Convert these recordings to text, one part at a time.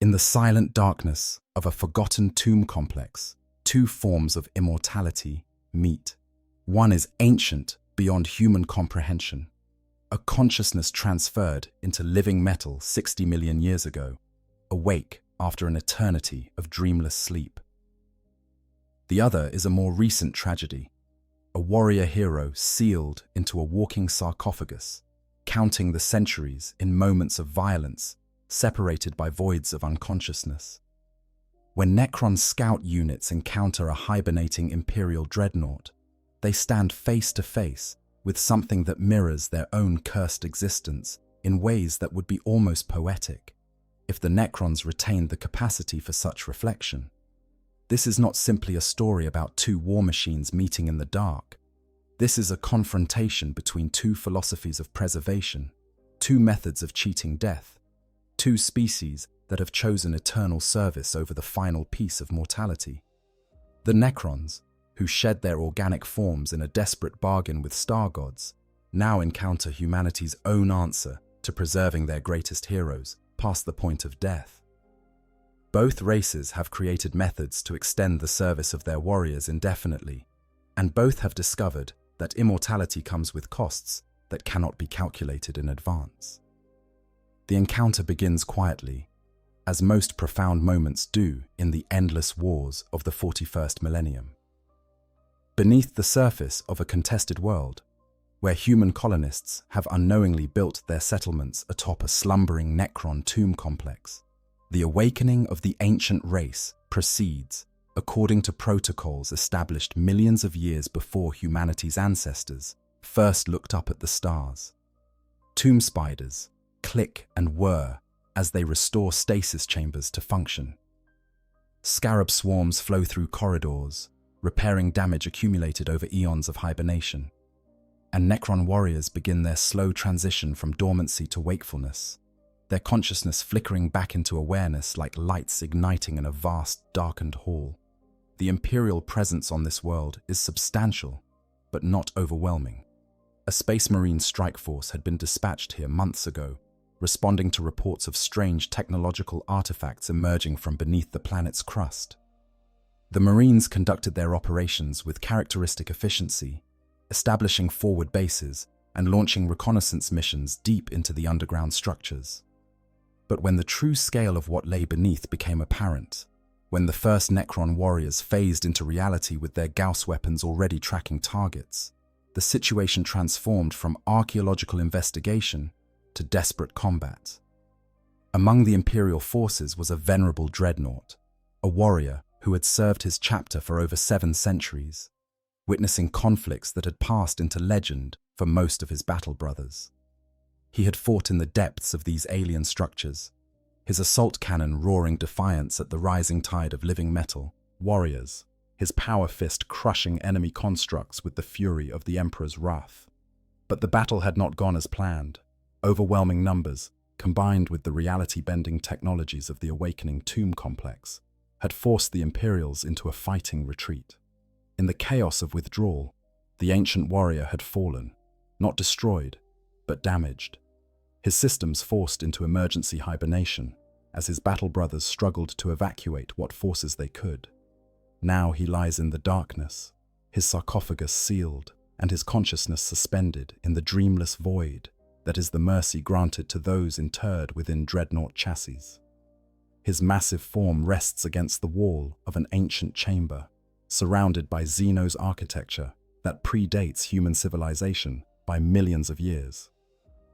In the silent darkness of a forgotten tomb complex, two forms of immortality meet. One is ancient beyond human comprehension, a consciousness transferred into living metal 60 million years ago, awake after an eternity of dreamless sleep. The other is a more recent tragedy, a warrior hero sealed into a walking sarcophagus, counting the centuries in moments of violence, separated by voids of unconsciousness. When Necron scout units encounter a hibernating Imperial Dreadnought, they stand face to face with something that mirrors their own cursed existence in ways that would be almost poetic, if the Necrons retained the capacity for such reflection. This is not simply a story about two war machines meeting in the dark. This is a confrontation between two philosophies of preservation, two methods of cheating death, two species that have chosen eternal service over the final piece of mortality. The Necrons, who shed their organic forms in a desperate bargain with star gods, now encounter humanity's own answer to preserving their greatest heroes past the point of death. Both races have created methods to extend the service of their warriors indefinitely, and both have discovered that immortality comes with costs that cannot be calculated in advance. The encounter begins quietly, as most profound moments do in the endless wars of the 41st millennium. Beneath the surface of a contested world, where human colonists have unknowingly built their settlements atop a slumbering Necron tomb complex, the awakening of the ancient race proceeds according to protocols established millions of years before humanity's ancestors first looked up at the stars. Tomb spiders click and whir as they restore stasis chambers to function. Scarab swarms flow through corridors, repairing damage accumulated over eons of hibernation. And Necron warriors begin their slow transition from dormancy to wakefulness, their consciousness flickering back into awareness like lights igniting in a vast, darkened hall. The Imperial presence on this world is substantial, but not overwhelming. A Space Marine strike force had been dispatched here months ago, responding to reports of strange technological artifacts emerging from beneath the planet's crust. The Marines conducted their operations with characteristic efficiency, establishing forward bases and launching reconnaissance missions deep into the underground structures. But when the true scale of what lay beneath became apparent, when the first Necron warriors phased into reality with their Gauss weapons already tracking targets, the situation transformed from archaeological investigation to desperate combat. Among the Imperial forces was a venerable Dreadnought, a warrior who had served his chapter for over 7 centuries, witnessing conflicts that had passed into legend for most of his battle brothers. He had fought in the depths of these alien structures, his assault cannon roaring defiance at the rising tide of living metal warriors, his power fist crushing enemy constructs with the fury of the Emperor's wrath. But the battle had not gone as planned. Overwhelming numbers, combined with the reality-bending technologies of the awakening tomb complex, had forced the Imperials into a fighting retreat. In the chaos of withdrawal, the ancient warrior had fallen, not destroyed, but damaged. His systems forced into emergency hibernation as his battle brothers struggled to evacuate what forces they could. Now he lies in the darkness, his sarcophagus sealed and his consciousness suspended in the dreamless void that is the mercy granted to those interred within Dreadnought chassis. His massive form rests against the wall of an ancient chamber, surrounded by Xenos architecture that predates human civilization by millions of years.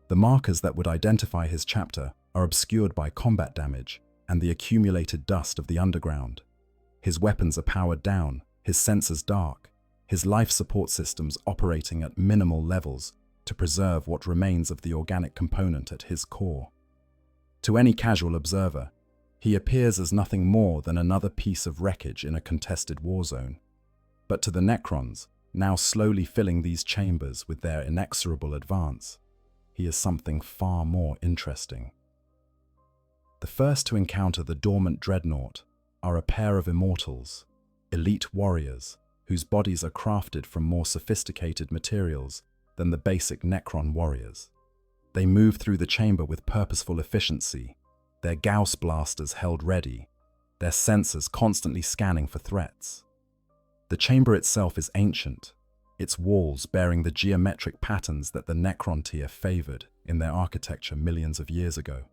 The markers that would identify his chapter are obscured by combat damage and the accumulated dust of the underground. His weapons are powered down, his sensors dark, his life support systems operating at minimal levels to preserve what remains of the organic component at his core. To any casual observer, he appears as nothing more than another piece of wreckage in a contested war zone. But to the Necrons, now slowly filling these chambers with their inexorable advance, he is something far more interesting. The first to encounter the dormant Dreadnought are a pair of immortals, elite warriors, whose bodies are crafted from more sophisticated materials than the basic Necron warriors. They move through the chamber with purposeful efficiency, their Gauss blasters held ready, their sensors constantly scanning for threats. The chamber itself is ancient, its walls bearing the geometric patterns that the Necron tier favored in their architecture millions of years ago,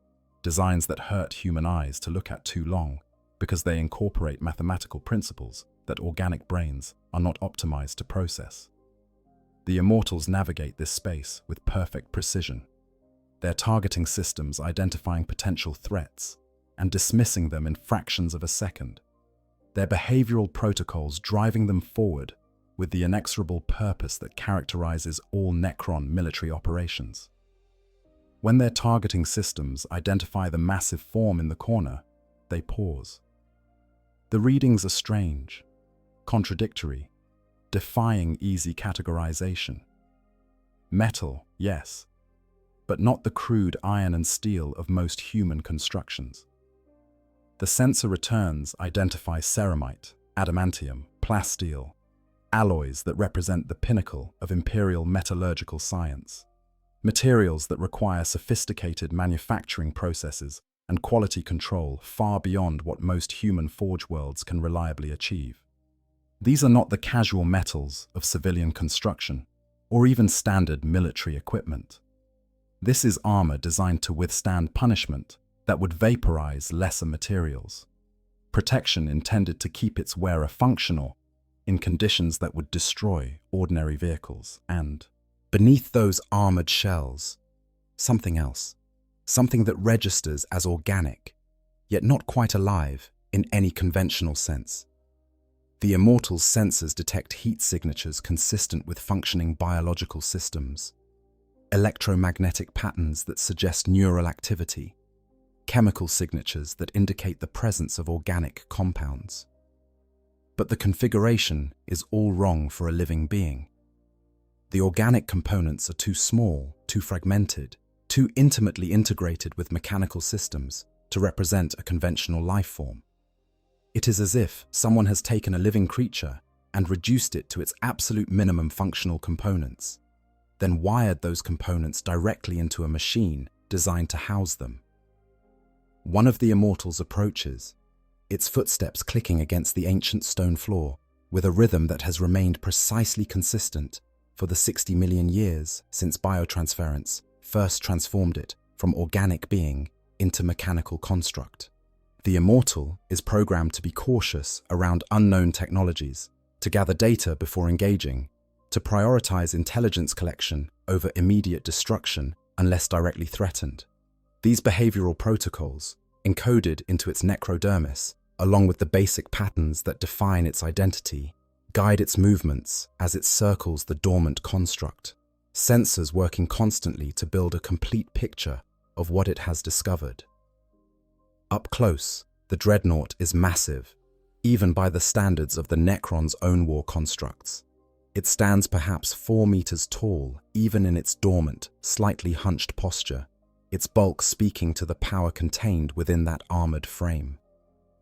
designs that hurt human eyes to look at too long because they incorporate mathematical principles that organic brains are not optimized to process. The Immortals navigate this space with perfect precision, their targeting systems identifying potential threats and dismissing them in fractions of a second, their behavioral protocols driving them forward with the inexorable purpose that characterizes all Necron military operations. When their targeting systems identify the massive form in the corner, they pause. The readings are strange, contradictory, defying easy categorization. Metal, yes, but not the crude iron and steel of most human constructions. The sensor returns identify ceramite, adamantium, plasteel, alloys that represent the pinnacle of Imperial metallurgical science, materials that require sophisticated manufacturing processes and quality control far beyond what most human forge worlds can reliably achieve. These are not the casual metals of civilian construction or even standard military equipment. This is armor designed to withstand punishment that would vaporize lesser materials, protection intended to keep its wearer functional in conditions that would destroy ordinary vehicles, and beneath those armored shells, something else, something that registers as organic, yet not quite alive in any conventional sense. The Immortals' sensors detect heat signatures consistent with functioning biological systems, electromagnetic patterns that suggest neural activity, chemical signatures that indicate the presence of organic compounds. But the configuration is all wrong for a living being. The organic components are too small, too fragmented, too intimately integrated with mechanical systems to represent a conventional life form. It is as if someone has taken a living creature and reduced it to its absolute minimum functional components, then wired those components directly into a machine designed to house them. One of the Immortals approaches, its footsteps clicking against the ancient stone floor with a rhythm that has remained precisely consistent for the 60 million years since biotransference first transformed it from organic being into mechanical construct. The Immortal is programmed to be cautious around unknown technologies, to gather data before engaging, to prioritize intelligence collection over immediate destruction unless directly threatened. These behavioral protocols, encoded into its necrodermis, along with the basic patterns that define its identity, guide its movements as it circles the dormant construct, sensors working constantly to build a complete picture of what it has discovered. Up close, the Dreadnought is massive, even by the standards of the Necron's own war constructs. It stands perhaps 4 meters tall, even in its dormant, slightly hunched posture, its bulk speaking to the power contained within that armored frame.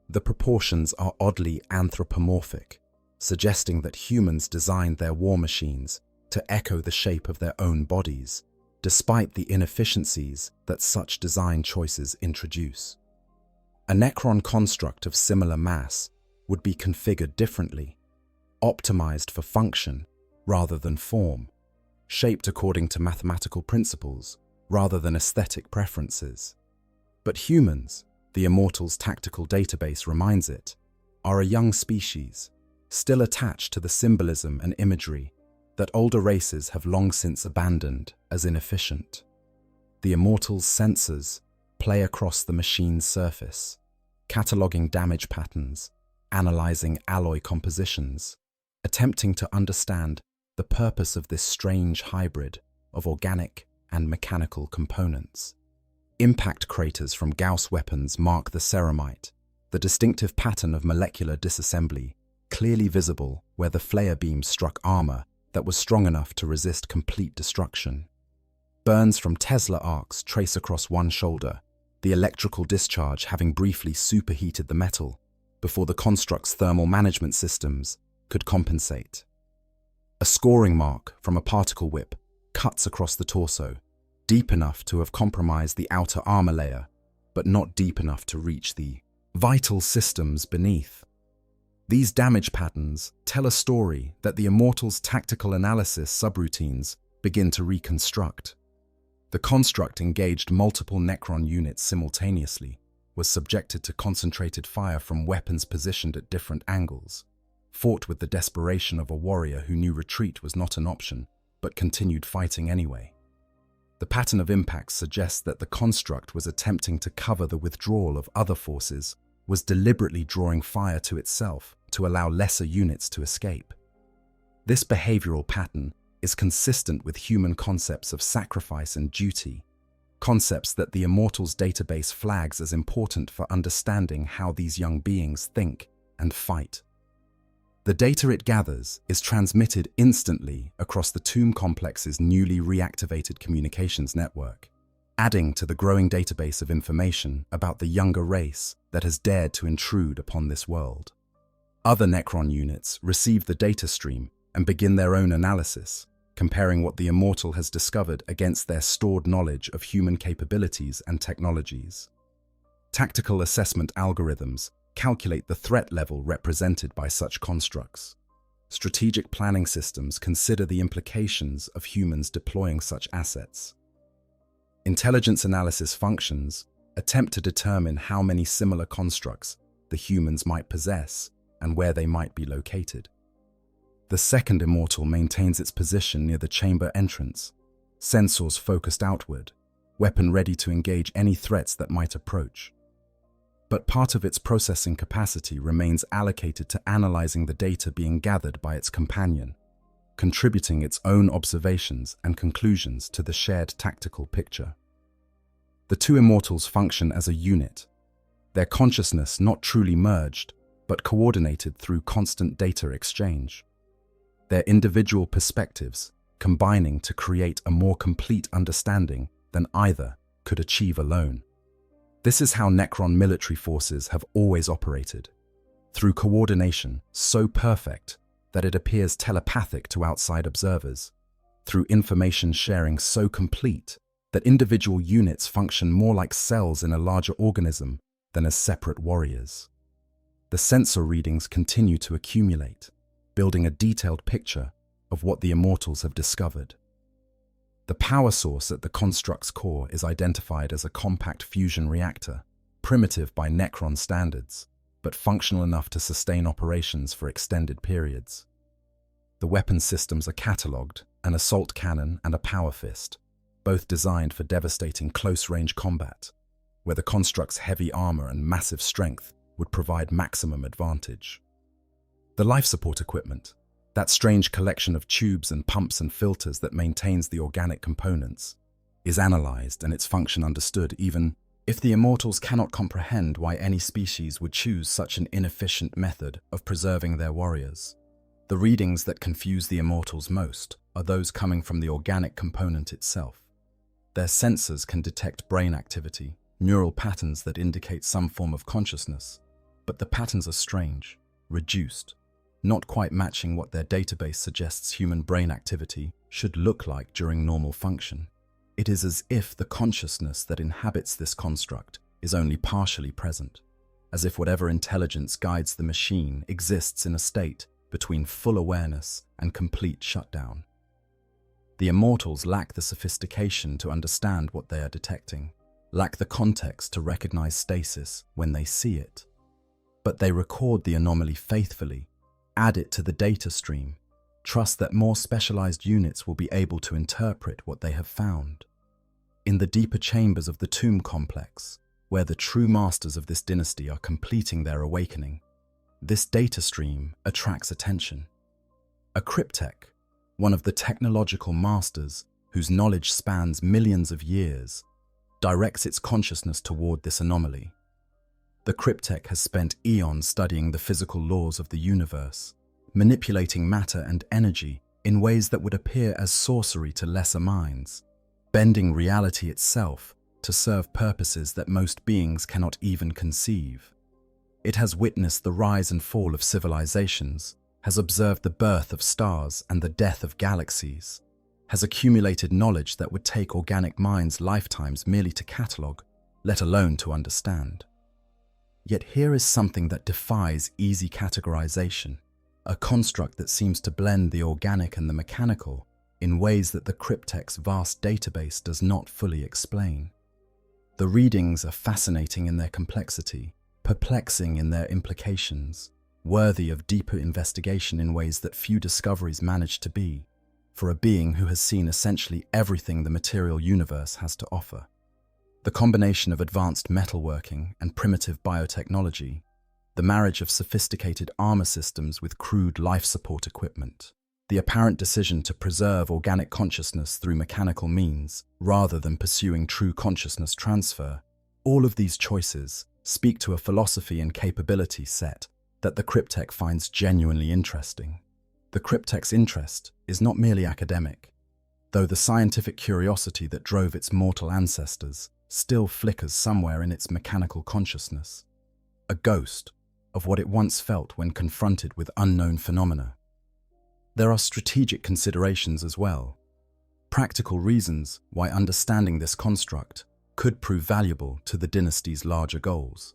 The proportions are oddly anthropomorphic, suggesting that humans designed their war machines to echo the shape of their own bodies, despite the inefficiencies that such design choices introduce. A Necron construct of similar mass would be configured differently, optimized for function rather than form, shaped according to mathematical principles rather than aesthetic preferences. But humans, the Immortals' tactical database reminds it, are a young species, still attached to the symbolism and imagery that older races have long since abandoned as inefficient. The Immortals' sensors play across the machine's surface, cataloging damage patterns, analyzing alloy compositions, attempting to understand the purpose of this strange hybrid of organic and mechanical components. Impact craters from Gauss weapons mark the ceramite, the distinctive pattern of molecular disassembly, clearly visible where the flare beam struck armor that was strong enough to resist complete destruction. Burns from Tesla arcs trace across one shoulder, the electrical discharge having briefly superheated the metal before the construct's thermal management systems could compensate. A scoring mark from a particle whip cuts across the torso, deep enough to have compromised the outer armor layer, but not deep enough to reach the vital systems beneath. These damage patterns tell a story that the Immortals' tactical analysis subroutines begin to reconstruct. The construct engaged multiple Necron units simultaneously, was subjected to concentrated fire from weapons positioned at different angles, fought with the desperation of a warrior who knew retreat was not an option, but continued fighting anyway. The pattern of impacts suggests that the construct was attempting to cover the withdrawal of other forces, was deliberately drawing fire to itself to allow lesser units to escape. This behavioral pattern is consistent with human concepts of sacrifice and duty, concepts that the Immortals database flags as important for understanding how these young beings think and fight. The data it gathers is transmitted instantly across the Tomb Complex's newly reactivated communications network, adding to the growing database of information about the younger race that has dared to intrude upon this world. Other Necron units receive the data stream and begin their own analysis, comparing what the Immortal has discovered against their stored knowledge of human capabilities and technologies. Tactical assessment algorithms calculate the threat level represented by such constructs. Strategic planning systems consider the implications of humans deploying such assets. Intelligence analysis functions attempt to determine how many similar constructs the humans might possess and where they might be located. The second Immortal maintains its position near the chamber entrance, sensors focused outward, weapon ready to engage any threats that might approach. But part of its processing capacity remains allocated to analyzing the data being gathered by its companion, contributing its own observations and conclusions to the shared tactical picture. The two Immortals function as a unit, their consciousness not truly merged, but coordinated through constant data exchange. Their individual perspectives combining to create a more complete understanding than either could achieve alone. This is how Necron military forces have always operated, through coordination so perfect that it appears telepathic to outside observers, through information sharing so complete that individual units function more like cells in a larger organism than as separate warriors. The sensor readings continue to accumulate, building a detailed picture of what the Immortals have discovered. The power source at the construct's core is identified as a compact fusion reactor, primitive by Necron standards, but functional enough to sustain operations for extended periods. The weapon systems are catalogued, an assault cannon and a power fist, both designed for devastating close-range combat, where the construct's heavy armor and massive strength would provide maximum advantage. The life support equipment, that strange collection of tubes and pumps and filters that maintains the organic components, is analyzed and its function understood even if the Immortals cannot comprehend why any species would choose such an inefficient method of preserving their warriors. The readings that confuse the Immortals most are those coming from the organic component itself. Their sensors can detect brain activity, neural patterns that indicate some form of consciousness, but the patterns are strange, reduced, not quite matching what their database suggests human brain activity should look like during normal function. It is as if the consciousness that inhabits this construct is only partially present, as if whatever intelligence guides the machine exists in a state between full awareness and complete shutdown. The Immortals lack the sophistication to understand what they are detecting, lack the context to recognize stasis when they see it. But they record the anomaly faithfully, add it to the data stream, trust that more specialized units will be able to interpret what they have found. In the deeper chambers of the Tomb Complex, where the true masters of this dynasty are completing their awakening, this data stream attracts attention. A cryptech, one of the technological masters whose knowledge spans millions of years, directs its consciousness toward this anomaly. The cryptech has spent eons studying the physical laws of the universe, manipulating matter and energy in ways that would appear as sorcery to lesser minds, bending reality itself to serve purposes that most beings cannot even conceive. It has witnessed the rise and fall of civilizations, has observed the birth of stars and the death of galaxies, has accumulated knowledge that would take organic minds lifetimes merely to catalog, let alone to understand. Yet here is something that defies easy categorization, a construct that seems to blend the organic and the mechanical in ways that the cryptech's vast database does not fully explain. The readings are fascinating in their complexity, perplexing in their implications, worthy of deeper investigation in ways that few discoveries manage to be, for a being who has seen essentially everything the material universe has to offer. The combination of advanced metalworking and primitive biotechnology, the marriage of sophisticated armor systems with crude life support equipment, the apparent decision to preserve organic consciousness through mechanical means rather than pursuing true consciousness transfer, all of these choices speak to a philosophy and capability set that the cryptech finds genuinely interesting. The cryptech's interest is not merely academic, though the scientific curiosity that drove its mortal ancestors still flickers somewhere in its mechanical consciousness, a ghost of what it once felt when confronted with unknown phenomena. There are strategic considerations as well, practical reasons why understanding this construct could prove valuable to the dynasty's larger goals.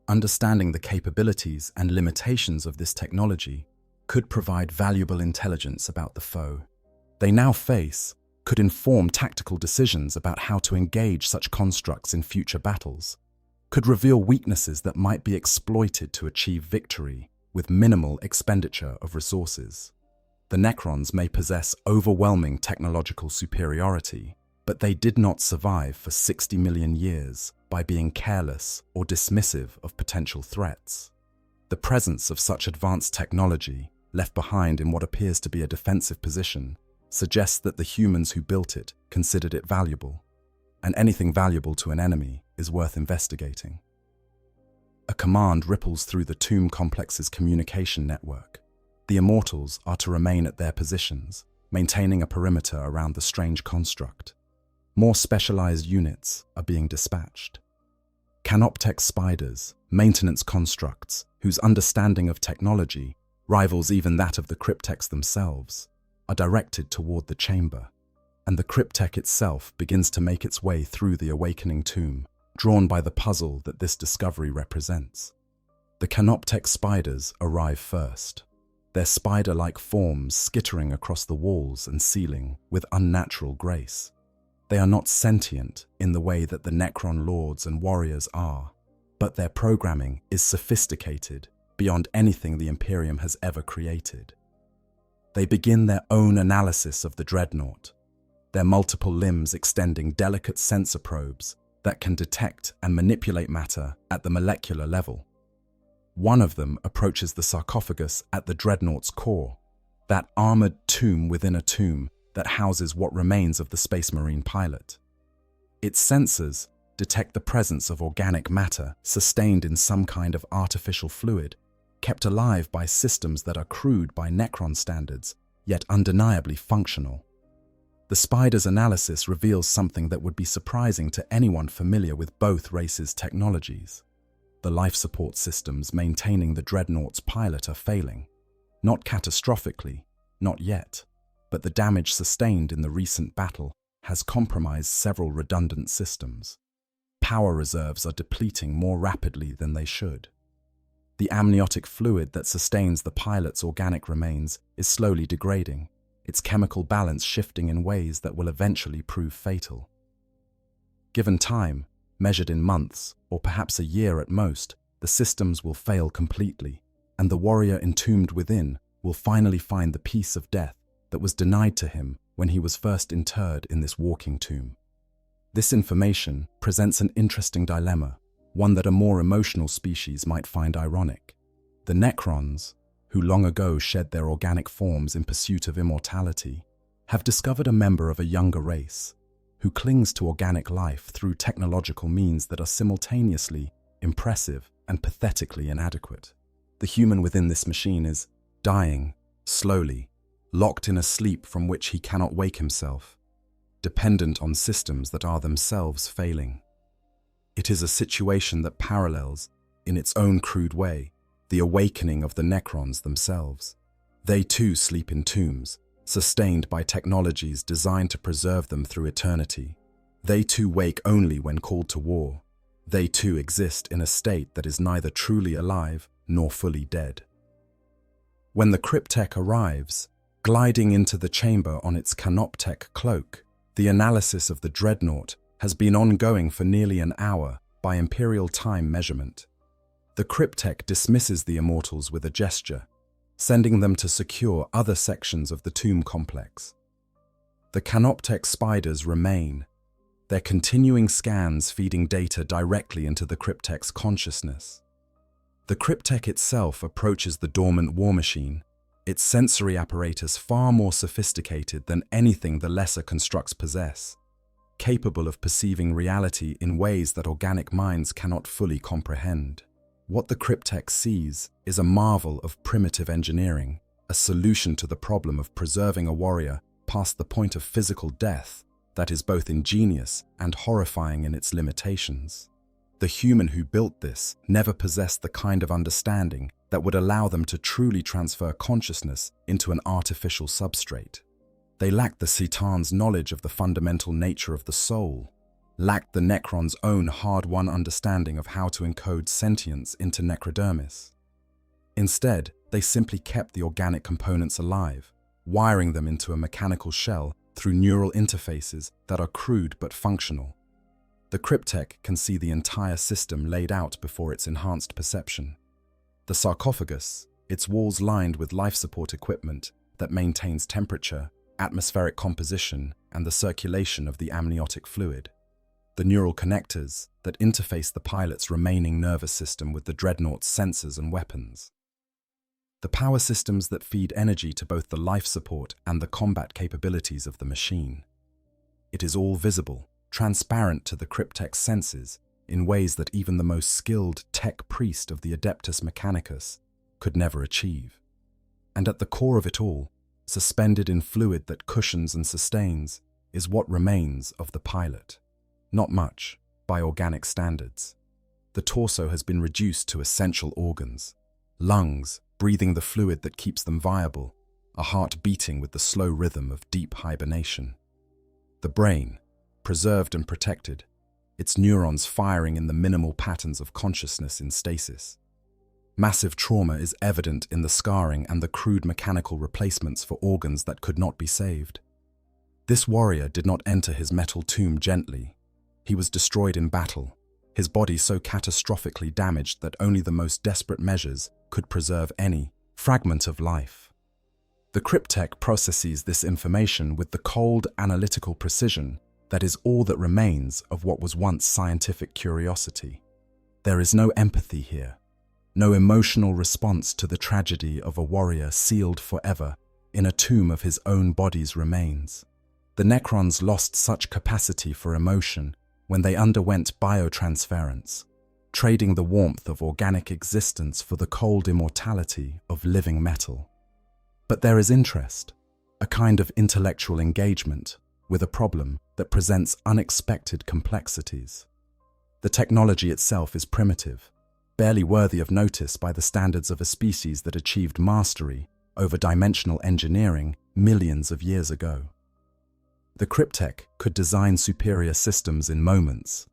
Understanding the capabilities and limitations of this technology could provide valuable intelligence about the foe they now face, could inform tactical decisions about how to engage such constructs in future battles, could reveal weaknesses that might be exploited to achieve victory with minimal expenditure of resources. The Necrons may possess overwhelming technological superiority, but they did not survive for 60 million years by being careless or dismissive of potential threats. The presence of such advanced technology, left behind in what appears to be a defensive position, suggests that the humans who built it considered it valuable, and anything valuable to an enemy is worth investigating. A command ripples through the tomb complex's communication network. The Immortals are to remain at their positions, maintaining a perimeter around the strange construct. More specialized units are being dispatched. Canoptech spiders, maintenance constructs, whose understanding of technology rivals even that of the cryptechs themselves, are directed toward the chamber, and the cryptech itself begins to make its way through the awakening tomb, drawn by the puzzle that this discovery represents. The Canoptech spiders arrive first, their spider-like forms skittering across the walls and ceiling with unnatural grace. They are not sentient in the way that the Necron lords and warriors are, but their programming is sophisticated beyond anything the Imperium has ever created. They begin their own analysis of the Dreadnought, their multiple limbs extending delicate sensor probes that can detect and manipulate matter at the molecular level. One of them approaches the sarcophagus at the Dreadnought's core, that armored tomb within a tomb that houses what remains of the Space Marine pilot. Its sensors detect the presence of organic matter sustained in some kind of artificial fluid, kept alive by systems that are crude by Necron standards, yet undeniably functional. The spider's analysis reveals something that would be surprising to anyone familiar with both races' technologies. The life support systems maintaining the Dreadnought's pilot are failing. Not catastrophically, not yet, but the damage sustained in the recent battle has compromised several redundant systems. Power reserves are depleting more rapidly than they should. The amniotic fluid that sustains the pilot's organic remains is slowly degrading, its chemical balance shifting in ways that will eventually prove fatal. Given time, measured in months or perhaps a year at most, the systems will fail completely, and the warrior entombed within will finally find the peace of death that was denied to him when he was first interred in this walking tomb. This information presents an interesting dilemma, one that a more emotional species might find ironic. The Necrons, who long ago shed their organic forms in pursuit of immortality, have discovered a member of a younger race who clings to organic life through technological means that are simultaneously impressive and pathetically inadequate. The human within this machine is dying, slowly, locked in a sleep from which he cannot wake himself, dependent on systems that are themselves failing. It is a situation that parallels, in its own crude way, the awakening of the Necrons themselves. They too sleep in tombs, sustained by technologies designed to preserve them through eternity. They too wake only when called to war, They too exist in a state that is neither truly alive nor fully dead. When the cryptek arrives, gliding into the chamber on its canoptek cloak, the analysis of the Dreadnought has been ongoing for nearly an hour by imperial time measurement. The cryptek dismisses the immortals with a gesture, sending them to secure other sections of the tomb complex. The canoptek spiders remain, their continuing scans feeding data directly into the cryptek's consciousness. The cryptek itself approaches the dormant war machine, its sensory apparatus far more sophisticated than anything the lesser constructs possess, capable of perceiving reality in ways that organic minds cannot fully comprehend. What the cryptek sees is a marvel of primitive engineering, a solution to the problem of preserving a warrior past the point of physical death that is both ingenious and horrifying in its limitations. The human who built this never possessed the kind of understanding that would allow them to truly transfer consciousness into an artificial substrate. They lacked the Citan's knowledge of the fundamental nature of the soul, lacked the Necrons' own hard-won understanding of how to encode sentience into necrodermis. Instead, they simply kept the organic components alive, wiring them into a mechanical shell through neural interfaces that are crude but functional. The cryptek can see the entire system laid out before its enhanced perception. The sarcophagus, its walls lined with life support equipment that maintains temperature, atmospheric composition, and the circulation of the amniotic fluid. The neural connectors that interface the pilot's remaining nervous system with the Dreadnought's sensors and weapons. The power systems that feed energy to both the life support and the combat capabilities of the machine. It is all visible, transparent to the cryptek's senses in ways that even the most skilled tech priest of the Adeptus Mechanicus could never achieve. And at the core of it all, suspended in fluid that cushions and sustains, is what remains of the pilot. Not much, by organic standards. The torso has been reduced to essential organs. Lungs, breathing the fluid that keeps them viable, a heart beating with the slow rhythm of deep hibernation. The brain, preserved and protected, its neurons firing in the minimal patterns of consciousness in stasis. Massive trauma is evident in the scarring and the crude mechanical replacements for organs that could not be saved. This warrior did not enter his metal tomb gently. He was destroyed in battle, his body so catastrophically damaged that only the most desperate measures could preserve any fragment of life. The cryptek processes this information with the cold, analytical precision that is all that remains of what was once scientific curiosity. There is no empathy here, no emotional response to the tragedy of a warrior sealed forever in a tomb of his own body's remains. The Necrons lost such capacity for emotion when they underwent biotransference, trading the warmth of organic existence for the cold immortality of living metal. But there is interest, a kind of intellectual engagement with a problem that presents unexpected complexities. The technology itself is primitive, barely worthy of notice by the standards of a species that achieved mastery over dimensional engineering millions of years ago. The cryptek could design superior systems in moments,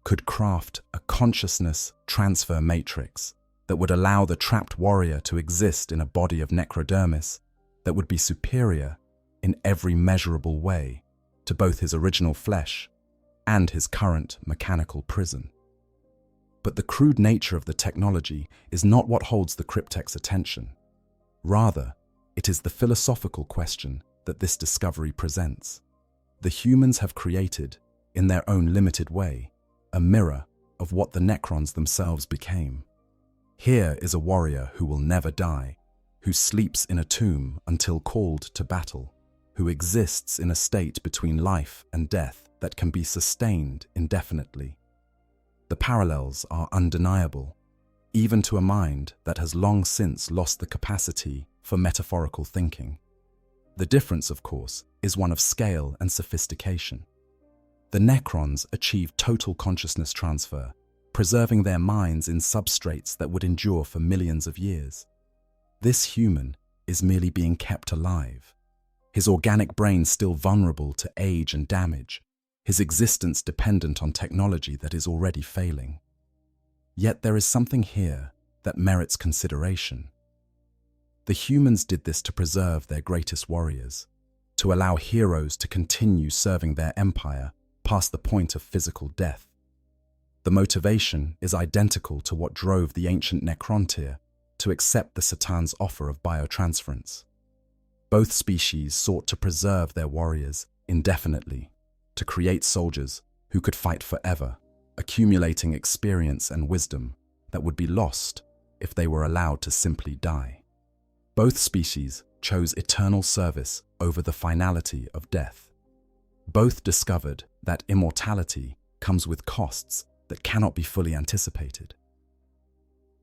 could craft a consciousness transfer matrix that would allow the trapped warrior to exist in a body of necrodermis that would be superior in every measurable way to both his original flesh and his current mechanical prison. But the crude nature of the technology is not what holds the cryptek's attention. Rather, it is the philosophical question that this discovery presents. The humans have created, in their own limited way, a mirror of what the Necrons themselves became. Here is a warrior who will never die, who sleeps in a tomb until called to battle, who exists in a state between life and death that can be sustained indefinitely. The parallels are undeniable, even to a mind that has long since lost the capacity for metaphorical thinking. The difference, of course, is one of scale and sophistication. The Necrons achieved total consciousness transfer, preserving their minds in substrates that would endure for millions of years. This human is merely being kept alive, his organic brain still vulnerable to age and damage, his existence dependent on technology that is already failing. Yet there is something here that merits consideration. The humans did this to preserve their greatest warriors, to allow heroes to continue serving their empire past the point of physical death. The motivation is identical to what drove the ancient Necrontyr to accept the Satan's offer of biotransference. Both species sought to preserve their warriors indefinitely, to create soldiers who could fight forever, accumulating experience and wisdom that would be lost if they were allowed to simply die. Both species chose eternal service over the finality of death. Both discovered that immortality comes with costs that cannot be fully anticipated.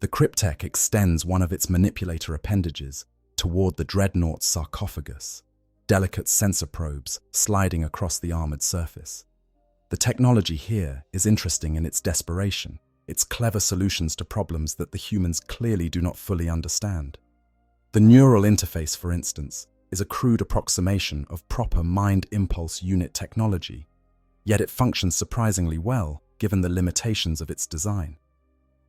The Cryptek extends one of its manipulator appendages toward the Dreadnought's sarcophagus, delicate sensor probes sliding across the armored surface. The technology here is interesting in its desperation, its clever solutions to problems that the humans clearly do not fully understand. The neural interface, for instance, is a crude approximation of proper mind impulse unit technology, yet it functions surprisingly well given the limitations of its design.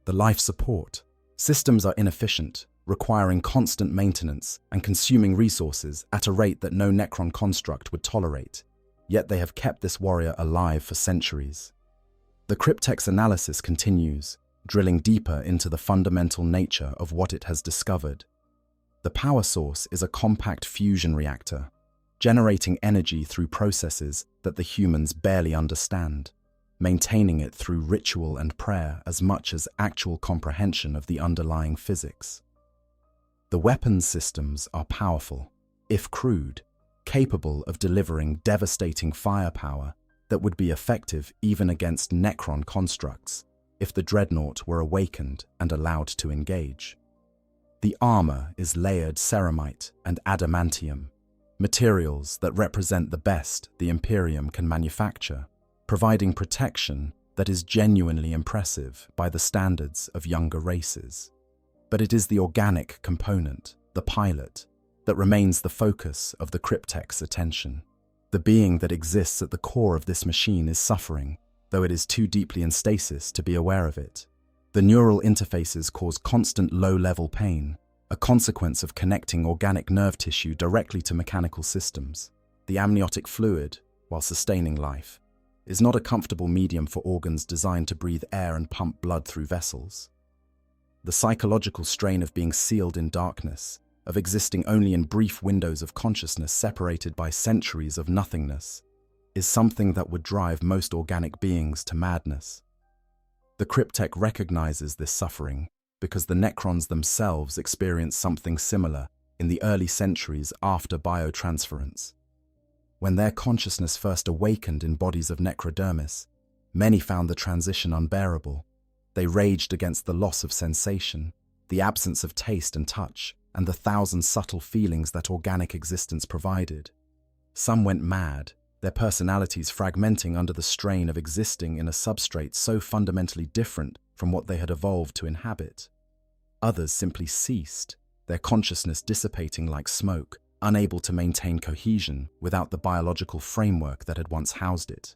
The life support. Systems are inefficient, requiring constant maintenance and consuming resources at a rate that no Necron construct would tolerate, yet they have kept this warrior alive for centuries. The Cryptek's analysis continues, drilling deeper into the fundamental nature of what it has discovered. The power source is a compact fusion reactor, generating energy through processes that the humans barely understand, maintaining it through ritual and prayer as much as actual comprehension of the underlying physics. The weapons systems are powerful, if crude, capable of delivering devastating firepower that would be effective even against Necron constructs if the Dreadnought were awakened and allowed to engage. The armor is layered ceramite and adamantium, materials that represent the best the Imperium can manufacture, providing protection that is genuinely impressive by the standards of younger races. But it is the organic component, the pilot, that remains the focus of the Cryptek's attention. The being that exists at the core of this machine is suffering, though it is too deeply in stasis to be aware of it. The neural interfaces cause constant low-level pain, a consequence of connecting organic nerve tissue directly to mechanical systems. The amniotic fluid, while sustaining life, is not a comfortable medium for organs designed to breathe air and pump blood through vessels. The psychological strain of being sealed in darkness, of existing only in brief windows of consciousness separated by centuries of nothingness, is something that would drive most organic beings to madness. The Cryptek recognizes this suffering because the Necrons themselves experienced something similar in the early centuries after biotransference. When their consciousness first awakened in bodies of necrodermis, many found the transition unbearable. They raged against the loss of sensation, the absence of taste and touch, and the thousand subtle feelings that organic existence provided. Some went mad, their personalities fragmenting under the strain of existing in a substrate so fundamentally different from what they had evolved to inhabit. Others simply ceased, their consciousness dissipating like smoke, unable to maintain cohesion without the biological framework that had once housed it.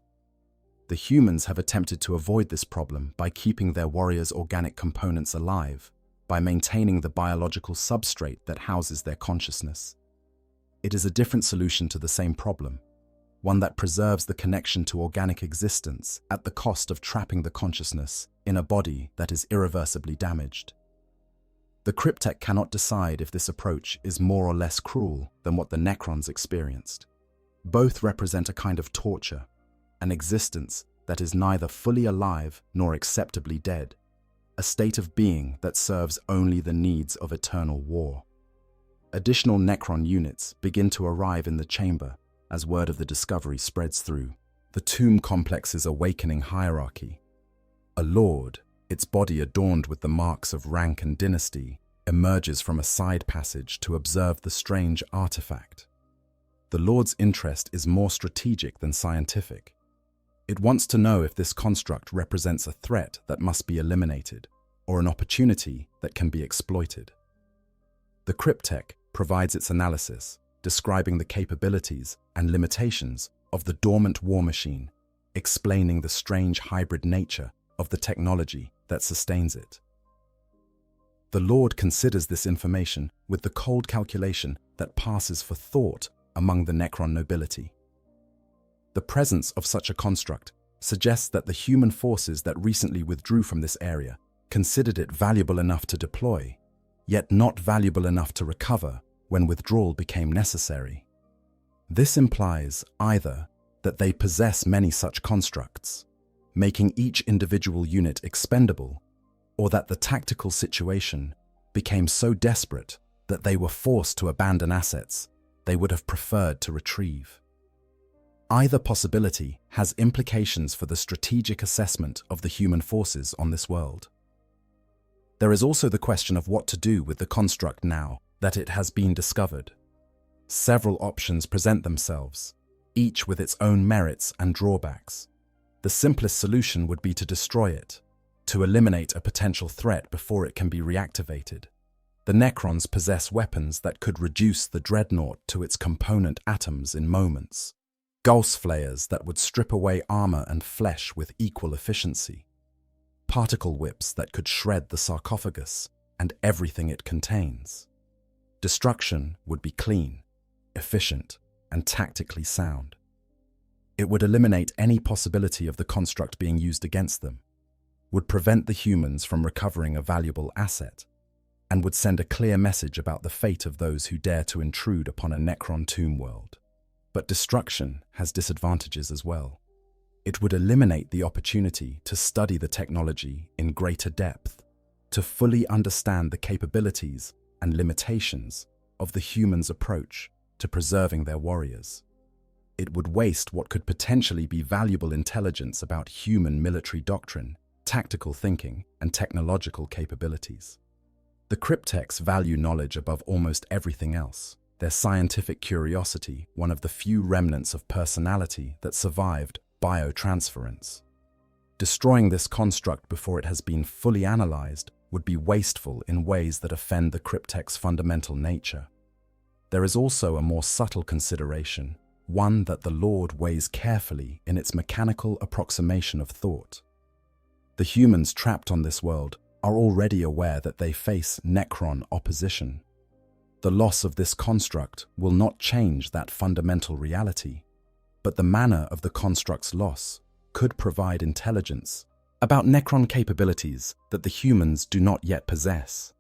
The humans have attempted to avoid this problem by keeping their warriors' organic components alive, by maintaining the biological substrate that houses their consciousness. It is a different solution to the same problem, one that preserves the connection to organic existence at the cost of trapping the consciousness in a body that is irreversibly damaged. The Cryptek cannot decide if this approach is more or less cruel than what the Necrons experienced. Both represent a kind of torture, an existence that is neither fully alive nor acceptably dead, a state of being that serves only the needs of eternal war. Additional Necron units begin to arrive in the chamber as word of the discovery spreads through the tomb complex's awakening hierarchy. A lord, its body adorned with the marks of rank and dynasty, emerges from a side passage to observe the strange artifact. The lord's interest is more strategic than scientific. It wants to know if this construct represents a threat that must be eliminated, or an opportunity that can be exploited. The Cryptek provides its analysis, describing the capabilities and limitations of the dormant war machine, explaining the strange hybrid nature of the technology that sustains it. The Lord considers this information with the cold calculation that passes for thought among the Necron nobility. The presence of such a construct suggests that the human forces that recently withdrew from this area considered it valuable enough to deploy, yet not valuable enough to recover when withdrawal became necessary. This implies either that they possess many such constructs, making each individual unit expendable, or that the tactical situation became so desperate that they were forced to abandon assets they would have preferred to retrieve. Either possibility has implications for the strategic assessment of the human forces on this world. There is also the question of what to do with the construct now that it has been discovered. Several options present themselves, each with its own merits and drawbacks. The simplest solution would be to destroy it, to eliminate a potential threat before it can be reactivated. The Necrons possess weapons that could reduce the Dreadnought to its component atoms in moments. Gauss flayers that would strip away armor and flesh with equal efficiency. Particle whips that could shred the sarcophagus and everything it contains. Destruction would be clean, efficient, and tactically sound. It would eliminate any possibility of the construct being used against them, would prevent the humans from recovering a valuable asset, and would send a clear message about the fate of those who dare to intrude upon a Necron tomb world. But destruction has disadvantages as well. It would eliminate the opportunity to study the technology in greater depth, to fully understand the capabilities and limitations of the humans' approach to preserving their warriors. It would waste what could potentially be valuable intelligence about human military doctrine, tactical thinking, and technological capabilities. The cryptechs value knowledge above almost everything else, their scientific curiosity one of the few remnants of personality that survived biotransference. Destroying this construct before it has been fully analyzed would be wasteful in ways that offend the cryptech's fundamental nature. There is also a more subtle consideration, one that the Lord weighs carefully in its mechanical approximation of thought. The humans trapped on this world are already aware that they face Necron opposition. The loss of this construct will not change that fundamental reality, but the manner of the construct's loss could provide intelligence about Necron capabilities that the humans do not yet possess.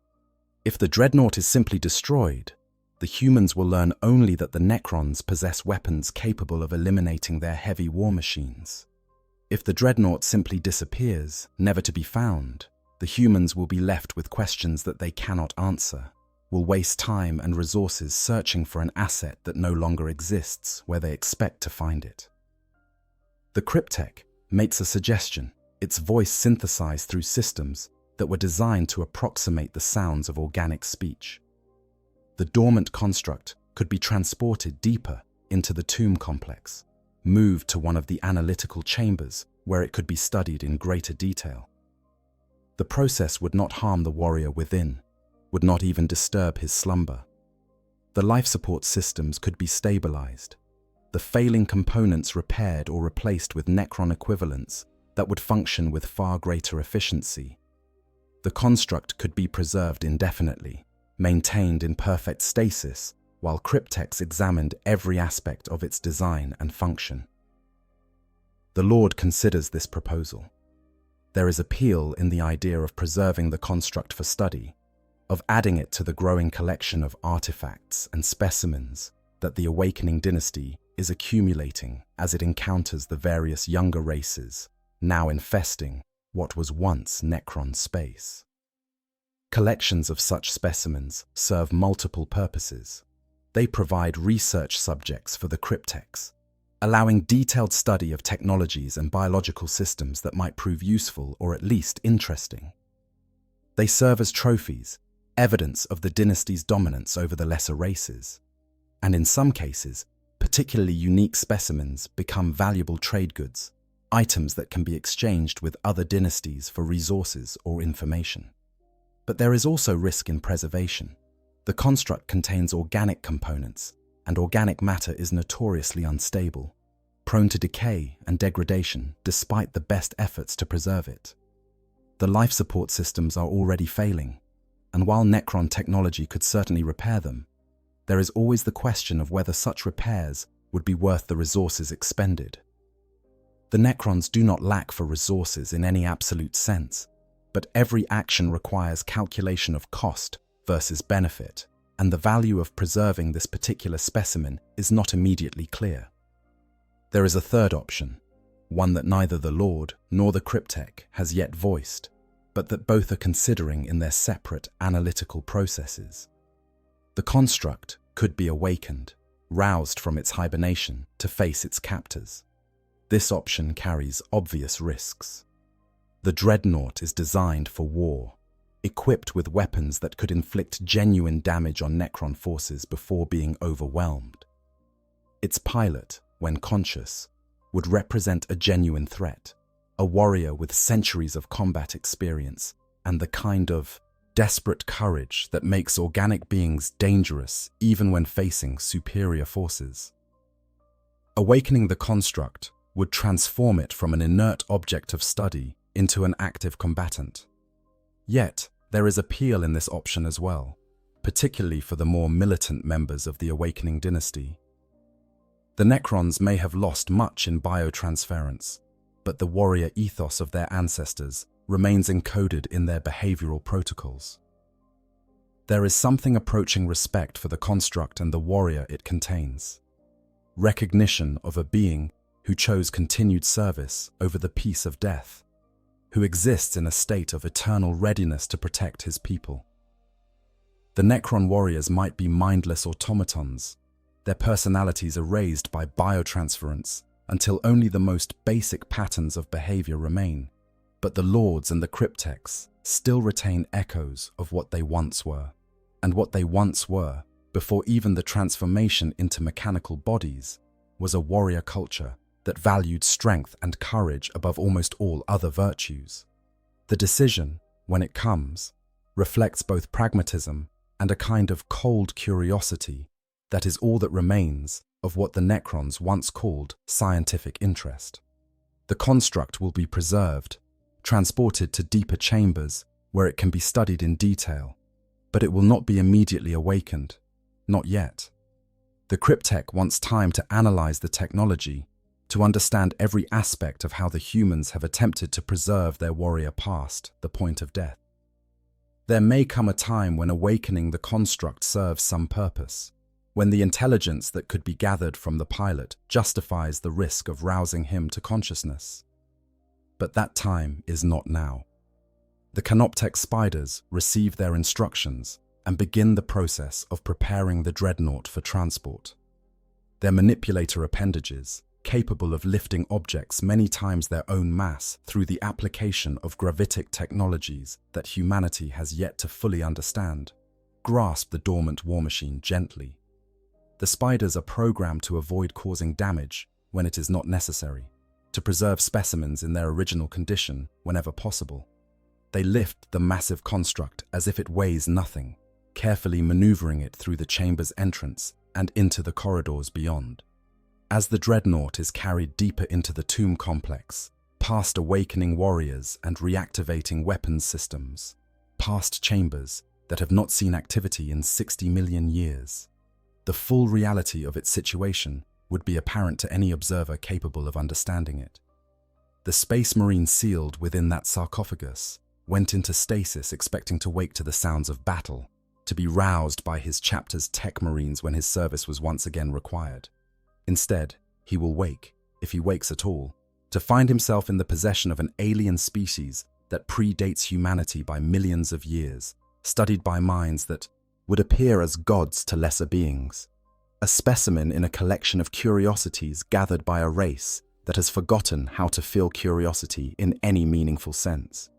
If the Dreadnought is simply destroyed, the humans will learn only that the Necrons possess weapons capable of eliminating their heavy war machines. If the Dreadnought simply disappears, never to be found, the humans will be left with questions that they cannot answer, will waste time and resources searching for an asset that no longer exists where they expect to find it. The cryptech makes a suggestion, its voice synthesized through systems that were designed to approximate the sounds of organic speech. The dormant construct could be transported deeper into the tomb complex, moved to one of the analytical chambers where it could be studied in greater detail. The process would not harm the warrior within, would not even disturb his slumber. The life support systems could be stabilized, the failing components repaired or replaced with Necron equivalents that would function with far greater efficiency. The construct could be preserved indefinitely, maintained in perfect stasis, while cryptechs examined every aspect of its design and function. The Lord considers this proposal. There is appeal in the idea of preserving the construct for study, of adding it to the growing collection of artifacts and specimens that the awakening dynasty is accumulating as it encounters the various younger races now infesting what was once Necron space. Collections of such specimens serve multiple purposes. They provide research subjects for the cryptechs, allowing detailed study of technologies and biological systems that might prove useful or at least interesting. They serve as trophies, evidence of the dynasty's dominance over the lesser races, and in some cases, particularly unique specimens become valuable trade goods, items that can be exchanged with other dynasties for resources or information. But there is also risk in preservation. The construct contains organic components, and organic matter is notoriously unstable. prone to decay and degradation despite the best efforts to preserve it. The life support systems are already failing, and while Necron technology could certainly repair them, there is always the question of whether such repairs would be worth the resources expended. The Necrons do not lack for resources in any absolute sense, but every action requires calculation of cost versus benefit, and the value of preserving this particular specimen is not immediately clear. There is a third option, one that neither the Lord nor the Cryptek has yet voiced, but that both are considering in their separate analytical processes. The construct could be awakened, roused from its hibernation to face its captors. This option carries obvious risks. The Dreadnought is designed for war, equipped with weapons that could inflict genuine damage on Necron forces before being overwhelmed. Its pilot, when conscious, would represent a genuine threat, a warrior with centuries of combat experience and the kind of desperate courage that makes organic beings dangerous even when facing superior forces. Awakening the construct would transform it from an inert object of study into an active combatant. Yet, there is appeal in this option as well, particularly for the more militant members of the Awakening dynasty. The Necrons may have lost much in biotransference, but the warrior ethos of their ancestors remains encoded in their behavioral protocols. There is something approaching respect for the construct and the warrior it contains. Recognition of a being who chose continued service over the peace of death, who exists in a state of eternal readiness to protect his people. The Necron warriors might be mindless automatons, their personalities erased by biotransference until only the most basic patterns of behavior remain, but the Lords and the Crypteks still retain echoes of what they once were, and what they once were, before even the transformation into mechanical bodies, was a warrior culture that valued strength and courage above almost all other virtues. The decision, when it comes, reflects both pragmatism and a kind of cold curiosity that is all that remains of what the Necrons once called scientific interest. The construct will be preserved, transported to deeper chambers where it can be studied in detail, but it will not be immediately awakened, not yet. The Cryptek wants time to analyze the technology, to understand every aspect of how the humans have attempted to preserve their warrior past the point of death. There may come a time when awakening the construct serves some purpose, when the intelligence that could be gathered from the pilot justifies the risk of rousing him to consciousness. But that time is not now. The Canoptek spiders receive their instructions and begin the process of preparing the Dreadnought for transport. Their manipulator appendages, capable of lifting objects many times their own mass through the application of gravitic technologies that humanity has yet to fully understand, grasp the dormant war machine gently. The spiders are programmed to avoid causing damage when it is not necessary, to preserve specimens in their original condition whenever possible. They lift the massive construct as if it weighs nothing, carefully maneuvering it through the chamber's entrance and into the corridors beyond. As the Dreadnought is carried deeper into the tomb complex, past awakening warriors and reactivating weapons systems, past chambers that have not seen activity in 60 million years, the full reality of its situation would be apparent to any observer capable of understanding it. The Space Marine sealed within that sarcophagus went into stasis expecting to wake to the sounds of battle, to be roused by his chapter's tech marines when his service was once again required. Instead, he will wake, if he wakes at all, to find himself in the possession of an alien species that predates humanity by millions of years, studied by minds that would appear as gods to lesser beings, a specimen in a collection of curiosities gathered by a race that has forgotten how to feel curiosity in any meaningful sense.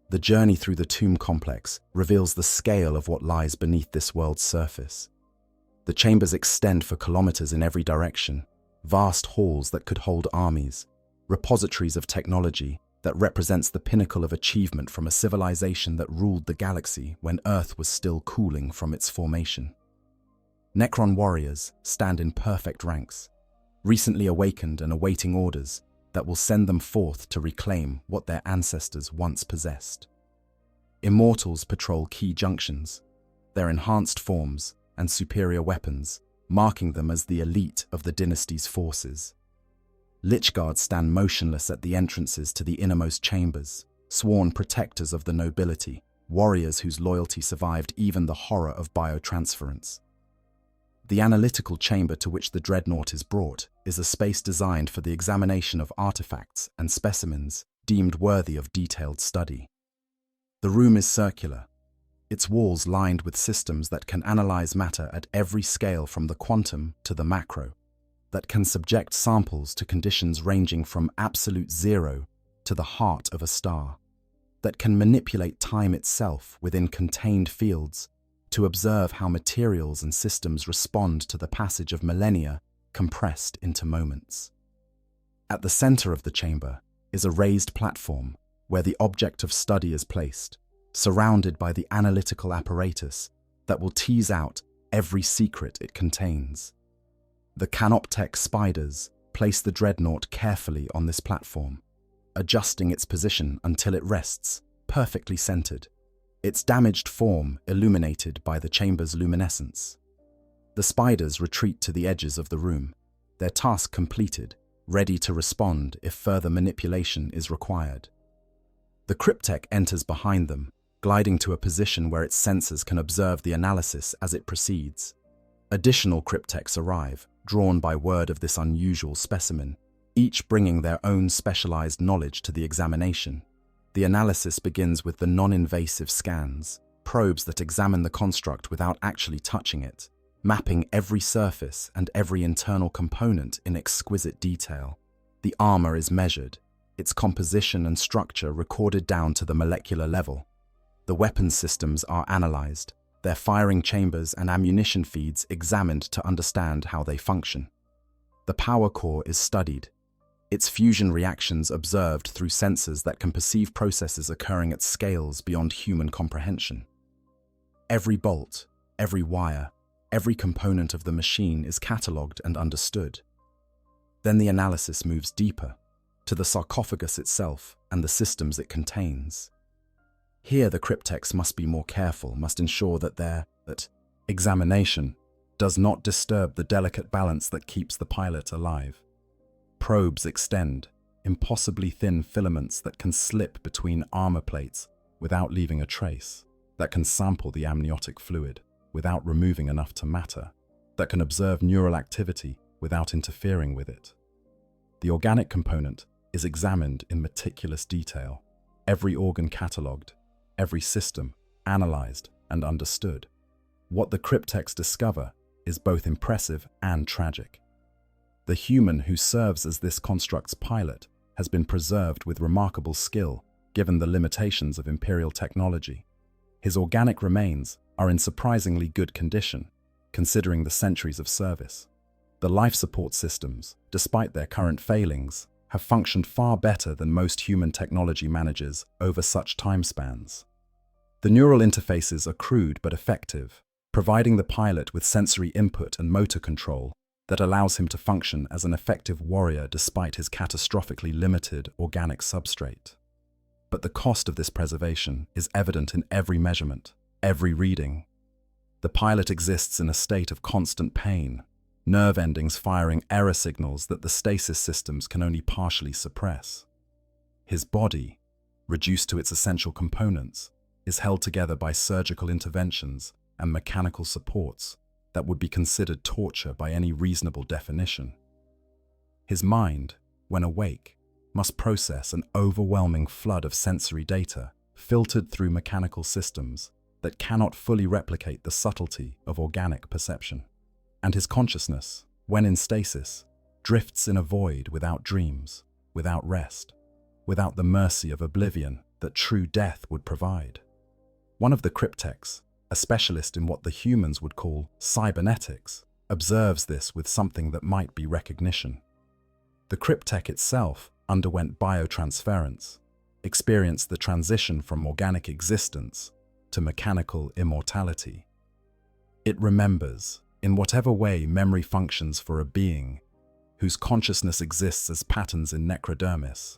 The journey through the tomb complex reveals the scale of what lies beneath this world's surface. The chambers extend for kilometers in every direction, vast halls that could hold armies, repositories of technology that represents the pinnacle of achievement from a civilization that ruled the galaxy when Earth was still cooling from its formation. Necron warriors stand in perfect ranks, recently awakened and awaiting orders that will send them forth to reclaim what their ancestors once possessed. Immortals patrol key junctions, their enhanced forms and superior weapons, marking them as the elite of the dynasty's forces. Lichguards stand motionless at the entrances to the innermost chambers, sworn protectors of the nobility, warriors whose loyalty survived even the horror of biotransference. The analytical chamber to which the Dreadnought is brought is a space designed for the examination of artifacts and specimens deemed worthy of detailed study. The room is circular, its walls lined with systems that can analyze matter at every scale from the quantum to the macro, that can subject samples to conditions ranging from absolute zero to the heart of a star, that can manipulate time itself within contained fields to observe how materials and systems respond to the passage of millennia compressed into moments. At the center of the chamber is a raised platform where the object of study is placed, surrounded by the analytical apparatus that will tease out every secret it contains. The Canoptech spiders place the Dreadnought carefully on this platform, adjusting its position until it rests, perfectly centered, its damaged form illuminated by the chamber's luminescence. The spiders retreat to the edges of the room, their task completed, ready to respond if further manipulation is required. The Cryptech enters behind them, gliding to a position where its sensors can observe the analysis as it proceeds. Additional Cryptechs arrive, drawn by word of this unusual specimen, each bringing their own specialized knowledge to the examination. The analysis begins with the non-invasive scans, probes that examine the construct without actually touching it, mapping every surface and every internal component in exquisite detail. The armor is measured, its composition and structure recorded down to the molecular level. The weapons systems are analyzed, their firing chambers and ammunition feeds examined to understand how they function. The power core is studied, its fusion reactions observed through sensors that can perceive processes occurring at scales beyond human comprehension. Every bolt, every wire, every component of the machine is catalogued and understood. Then the analysis moves deeper, to the sarcophagus itself and the systems it contains. Here the Cryptechs must be more careful, must ensure that their examination does not disturb the delicate balance that keeps the pilot alive. Probes extend, impossibly thin filaments that can slip between armor plates without leaving a trace, that can sample the amniotic fluid without removing enough to matter, that can observe neural activity without interfering with it. The organic component is examined in meticulous detail, every organ catalogued, every system analyzed and understood. What the Cryptechs discover is both impressive and tragic. The human who serves as this construct's pilot has been preserved with remarkable skill, given the limitations of Imperial technology. His organic remains are in surprisingly good condition, considering the centuries of service. The life support systems, despite their current failings, have functioned far better than most human technology manages over such time spans. The neural interfaces are crude but effective, providing the pilot with sensory input and motor control that allows him to function as an effective warrior despite his catastrophically limited organic substrate. But the cost of this preservation is evident in every measurement, every reading. The pilot exists in a state of constant pain, nerve endings firing error signals that the stasis systems can only partially suppress. His body, reduced to its essential components, is held together by surgical interventions and mechanical supports that would be considered torture by any reasonable definition. His mind, when awake, must process an overwhelming flood of sensory data filtered through mechanical systems that cannot fully replicate the subtlety of organic perception. And his consciousness, when in stasis, drifts in a void without dreams, without rest, without the mercy of oblivion that true death would provide. One of the Cryptechs, a specialist in what the humans would call cybernetics, observes this with something that might be recognition. The Cryptech itself underwent biotransference, experienced the transition from organic existence to mechanical immortality. It remembers, in whatever way memory functions for a being, whose consciousness exists as patterns in necrodermis.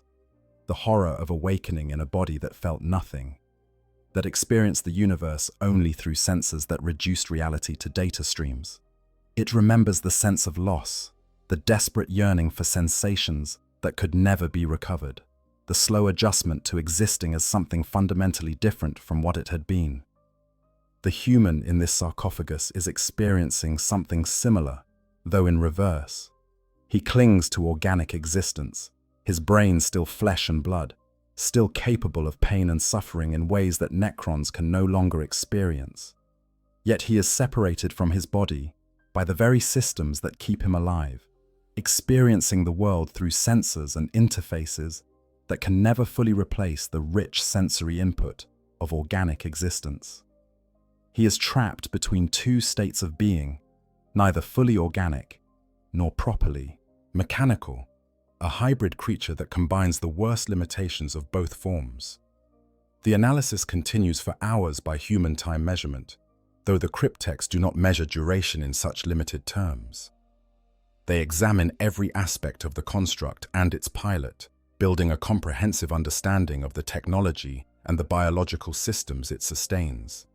The horror of awakening in a body that felt nothing, that experienced the universe only through sensors that reduced reality to data streams. It remembers the sense of loss, the desperate yearning for sensations that could never be recovered, the slow adjustment to existing as something fundamentally different from what it had been. The human in this sarcophagus is experiencing something similar, though in reverse. He clings to organic existence, his brain still flesh and blood, still capable of pain and suffering in ways that Necrons can no longer experience. Yet he is separated from his body by the very systems that keep him alive, experiencing the world through sensors and interfaces that can never fully replace the rich sensory input of organic existence. He is trapped between two states of being, neither fully organic nor properly mechanical, a hybrid creature that combines the worst limitations of both forms. The analysis continues for hours by human time measurement, though the cryptechs do not measure duration in such limited terms. They examine every aspect of the construct and its pilot, building a comprehensive understanding of the technology and the biological systems it sustains.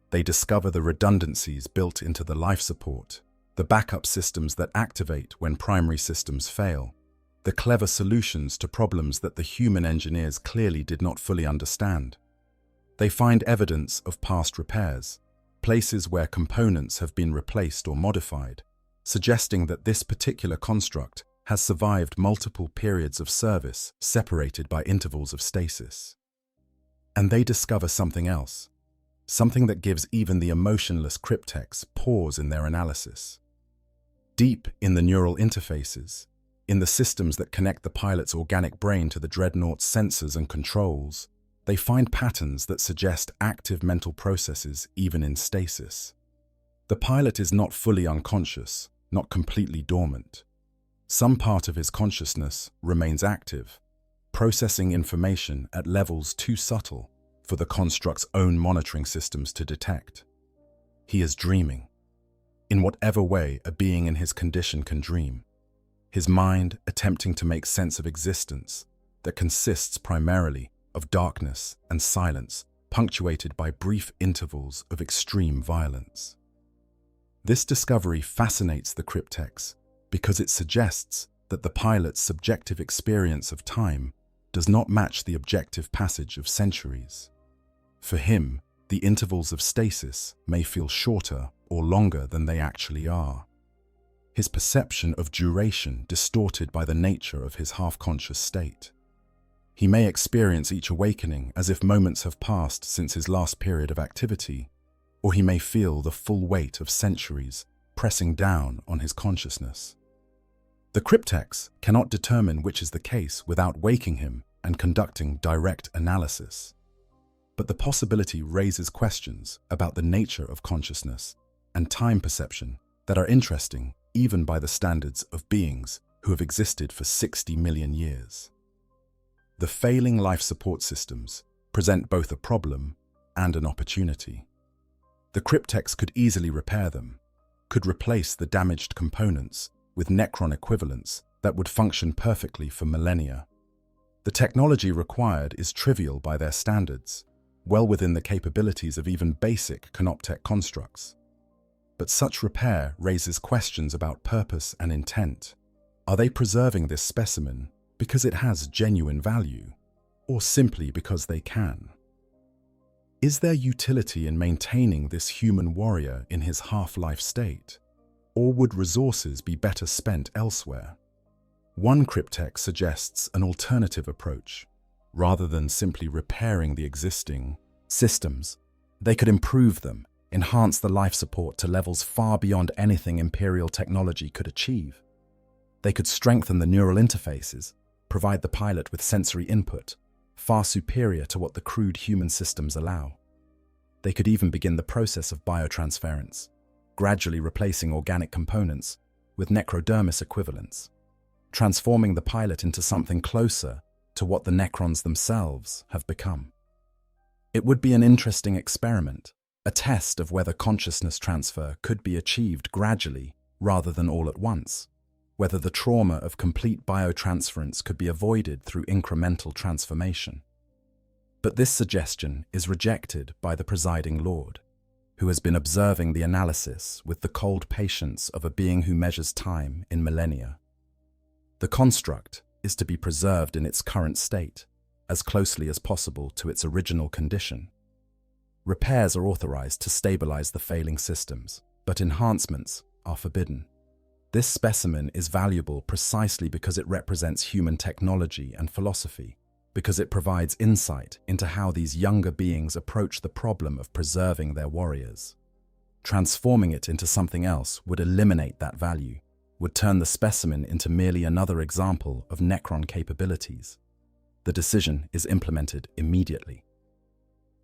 They discover the redundancies built into the life support, the backup systems that activate when primary systems fail, the clever solutions to problems that the human engineers clearly did not fully understand. They find evidence of past repairs, places where components have been replaced or modified, suggesting that this particular construct has survived multiple periods of service separated by intervals of stasis. And they discover something else, something that gives even the emotionless cryptechs pause in their analysis. Deep in the neural interfaces, in the systems that connect the pilot's organic brain to the Dreadnought's sensors and controls, they find patterns that suggest active mental processes even in stasis. The pilot is not fully unconscious, not completely dormant. Some part of his consciousness remains active, processing information at levels too subtle for the construct's own monitoring systems to detect. He is dreaming, in whatever way a being in his condition can dream, his mind attempting to make sense of existence that consists primarily of darkness and silence, punctuated by brief intervals of extreme violence. This discovery fascinates the cryptechs because it suggests that the pilot's subjective experience of time does not match the objective passage of centuries. For him, the intervals of stasis may feel shorter or longer than they actually are. His perception of duration distorted by the nature of his half-conscious state. He may experience each awakening as if moments have passed since his last period of activity, or he may feel the full weight of centuries pressing down on his consciousness. The cryptechs cannot determine which is the case without waking him and conducting direct analysis. But the possibility raises questions about the nature of consciousness and time perception that are interesting even by the standards of beings who have existed for 60 million years. The failing life support systems present both a problem and an opportunity. The cryptechs could easily repair them, could replace the damaged components with Necron equivalents that would function perfectly for millennia. The technology required is trivial by their standards, well within the capabilities of even basic canoptech constructs. But such repair raises questions about purpose and intent. Are they preserving this specimen because it has genuine value, or simply because they can? Is there utility in maintaining this human warrior in his half-life state, or would resources be better spent elsewhere? One cryptech suggests an alternative approach. Rather than simply repairing the existing systems, they could improve them, enhance the life support to levels far beyond anything Imperial technology could achieve. They could strengthen the neural interfaces, provide the pilot with sensory input, far superior to what the crude human systems allow. They could even begin the process of biotransference, gradually replacing organic components with necrodermis equivalents, transforming the pilot into something closer to what the Necrons themselves have become. It would be an interesting experiment, a test of whether consciousness transfer could be achieved gradually rather than all at once, whether the trauma of complete biotransference could be avoided through incremental transformation. But this suggestion is rejected by the presiding lord, who has been observing the analysis with the cold patience of a being who measures time in millennia. The construct is to be preserved in its current state, as closely as possible to its original condition. Repairs are authorized to stabilize the failing systems, but enhancements are forbidden. This specimen is valuable precisely because it represents human technology and philosophy, because it provides insight into how these younger beings approach the problem of preserving their warriors. Transforming it into something else would eliminate that value, would turn the specimen into merely another example of Necron capabilities. The decision is implemented immediately.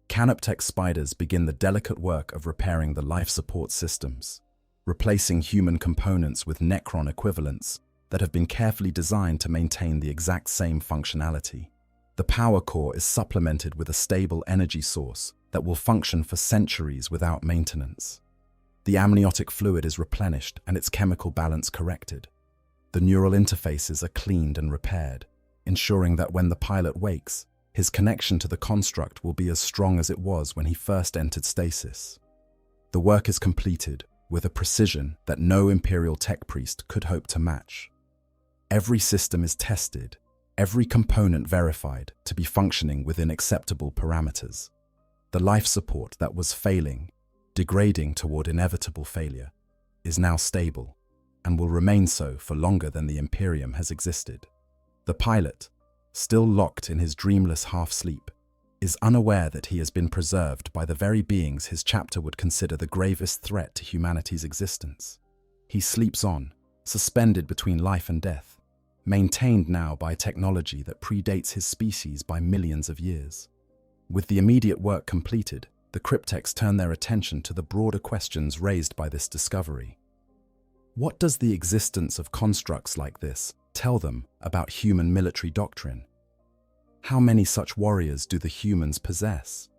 Canoptech spiders begin the delicate work of repairing the life support systems, replacing human components with Necron equivalents that have been carefully designed to maintain the exact same functionality. The power core is supplemented with a stable energy source that will function for centuries without maintenance. The amniotic fluid is replenished and its chemical balance corrected. The neural interfaces are cleaned and repaired, ensuring that when the pilot wakes, his connection to the construct will be as strong as it was when he first entered stasis. The work is completed with a precision that no Imperial tech priest could hope to match. Every system is tested, every component verified to be functioning within acceptable parameters. The life support that was failing, degrading toward inevitable failure, is now stable and will remain so for longer than the Imperium has existed. The pilot, still locked in his dreamless half-sleep, is unaware that he has been preserved by the very beings his chapter would consider the gravest threat to humanity's existence. He sleeps on, suspended between life and death, maintained now by technology that predates his species by millions of years. With the immediate work completed, the cryptechs turn their attention to the broader questions raised by this discovery. What does the existence of constructs like this tell them about human military doctrine? How many such warriors do the humans possess?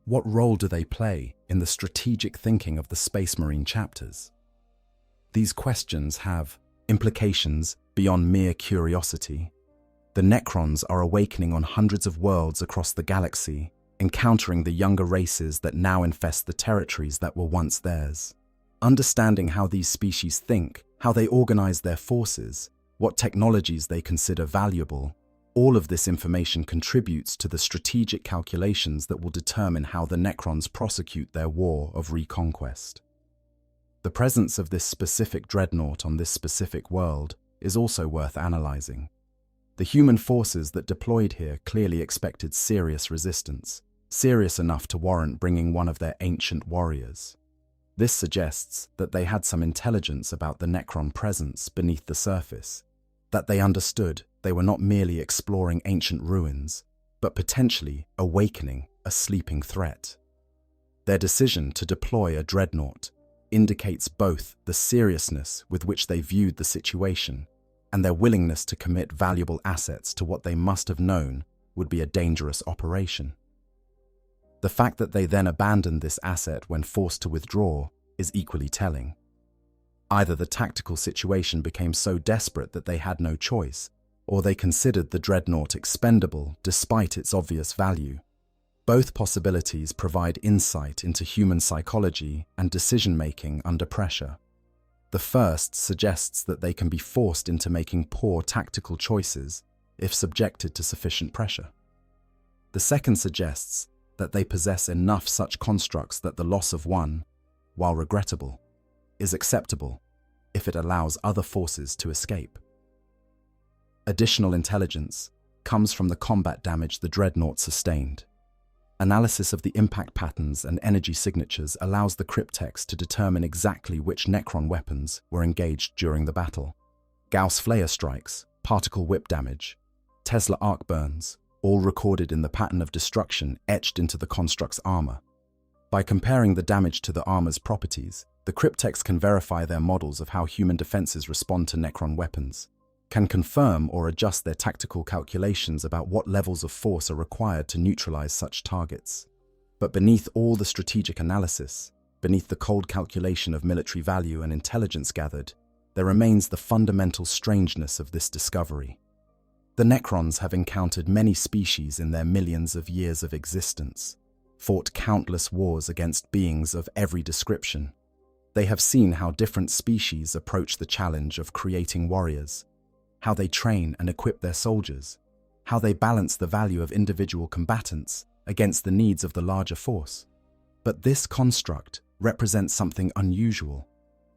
What role do they play in the strategic thinking of the Space Marine chapters? These questions have implications beyond mere curiosity. The Necrons are awakening on hundreds of worlds across the galaxy, encountering the younger races that now infest the territories that were once theirs. Understanding how these species think, how they organize their forces, what technologies they consider valuable, all of this information contributes to the strategic calculations that will determine how the Necrons prosecute their war of reconquest. The presence of this specific dreadnought on this specific world is also worth analyzing. The human forces that deployed here clearly expected serious resistance, serious enough to warrant bringing one of their ancient warriors. This suggests that they had some intelligence about the Necron presence beneath the surface, that they understood they were not merely exploring ancient ruins, but potentially awakening a sleeping threat. Their decision to deploy a dreadnought indicates both the seriousness with which they viewed the situation and their willingness to commit valuable assets to what they must have known would be a dangerous operation. The fact that they then abandoned this asset when forced to withdraw is equally telling. Either the tactical situation became so desperate that they had no choice, or they considered the dreadnought expendable despite its obvious value. Both possibilities provide insight into human psychology and decision-making under pressure. The first suggests that they can be forced into making poor tactical choices if subjected to sufficient pressure. The second suggests that they possess enough such constructs that the loss of one, while regrettable, is acceptable if it allows other forces to escape. Additional intelligence comes from the combat damage the dreadnought sustained. Analysis of the impact patterns and energy signatures allows the cryptechs to determine exactly which Necron weapons were engaged during the battle. Gauss flare strikes, particle whip damage, Tesla arc burns, all recorded in the pattern of destruction etched into the construct's armor. By comparing the damage to the armor's properties, the cryptechs can verify their models of how human defenses respond to Necron weapons, can confirm or adjust their tactical calculations about what levels of force are required to neutralize such targets. But beneath all the strategic analysis, beneath the cold calculation of military value and intelligence gathered, there remains the fundamental strangeness of this discovery. The Necrons have encountered many species in their millions of years of existence, fought countless wars against beings of every description. They have seen how different species approach the challenge of creating warriors, how they train and equip their soldiers, how they balance the value of individual combatants against the needs of the larger force. But this construct represents something unusual,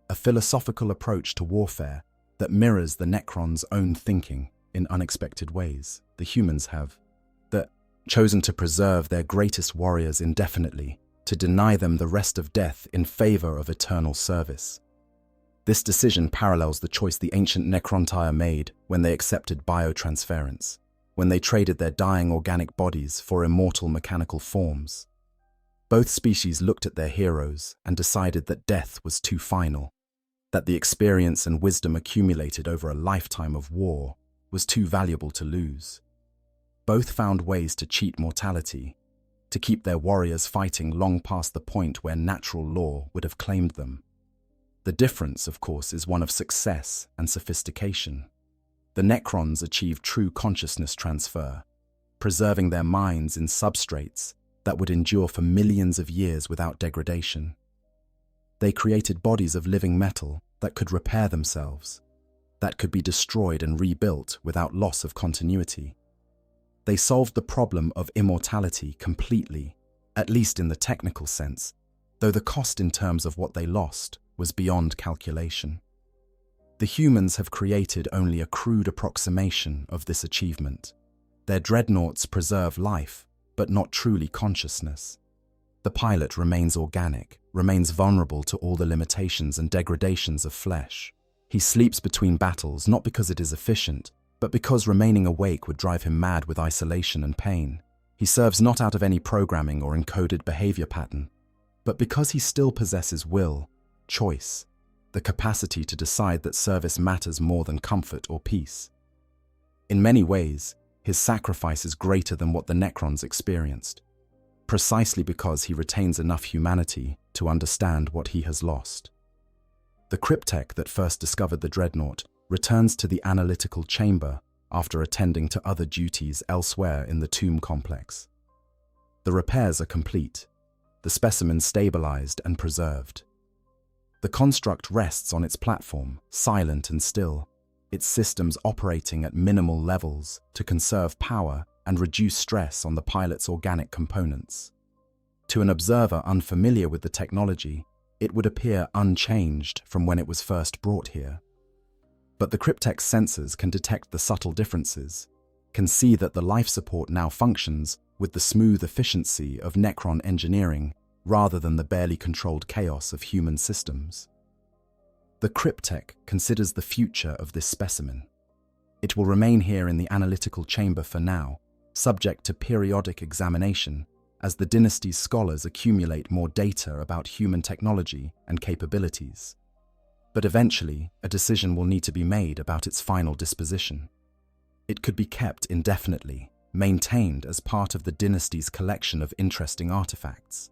a philosophical approach to warfare that mirrors the Necrons' own thinking in unexpected ways. The humans have chosen to preserve their greatest warriors indefinitely, to deny them the rest of death in favor of eternal service. This decision parallels the choice the ancient Necrontyre made when they accepted biotransference, when they traded their dying organic bodies for immortal mechanical forms. Both species looked at their heroes and decided that death was too final, that the experience and wisdom accumulated over a lifetime of war was too valuable to lose. Both found ways to cheat mortality, to keep their warriors fighting long past the point where natural law would have claimed them. The difference, of course, is one of success and sophistication. The Necrons achieved true consciousness transfer, preserving their minds in substrates that would endure for millions of years without degradation. They created bodies of living metal that could repair themselves, that could be destroyed and rebuilt without loss of continuity. They solved the problem of immortality completely, at least in the technical sense, though the cost in terms of what they lost was beyond calculation. The humans have created only a crude approximation of this achievement. Their dreadnoughts preserve life, but not truly consciousness. The pilot remains organic, remains vulnerable to all the limitations and degradations of flesh. He sleeps between battles not because it is efficient, but because remaining awake would drive him mad with isolation and pain. He serves not out of any programming or encoded behavior pattern, but because he still possesses will, choice, the capacity to decide that service matters more than comfort or peace. In many ways, his sacrifice is greater than what the Necrons experienced, precisely because he retains enough humanity to understand what he has lost. The cryptech that first discovered the Dreadnought returns to the analytical chamber after attending to other duties elsewhere in the tomb complex. The repairs are complete, the specimen stabilized and preserved. The construct rests on its platform, silent and still, its systems operating at minimal levels to conserve power and reduce stress on the pilot's organic components. To an observer unfamiliar with the technology, it would appear unchanged from when it was first brought here. But the cryptech's sensors can detect the subtle differences, can see that the life support now functions with the smooth efficiency of Necron engineering rather than the barely controlled chaos of human systems. The cryptech considers the future of this specimen. It will remain here in the analytical chamber for now, subject to periodic examination as the dynasty's scholars accumulate more data about human technology and capabilities. But eventually, a decision will need to be made about its final disposition. It could be kept indefinitely, maintained as part of the dynasty's collection of interesting artifacts.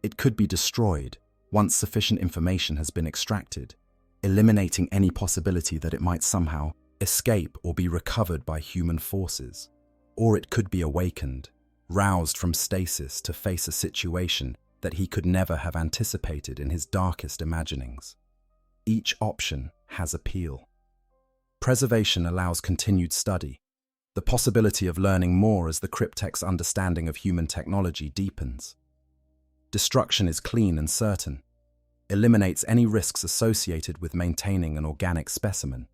It could be destroyed once sufficient information has been extracted, eliminating any possibility that it might somehow escape or be recovered by human forces. Or it could be awakened, roused from stasis to face a situation that he could never have anticipated in his darkest imaginings. Each option has appeal. Preservation allows continued study, the possibility of learning more as the cryptech's understanding of human technology deepens. Destruction is clean and certain, eliminates any risks associated with maintaining an organic specimen.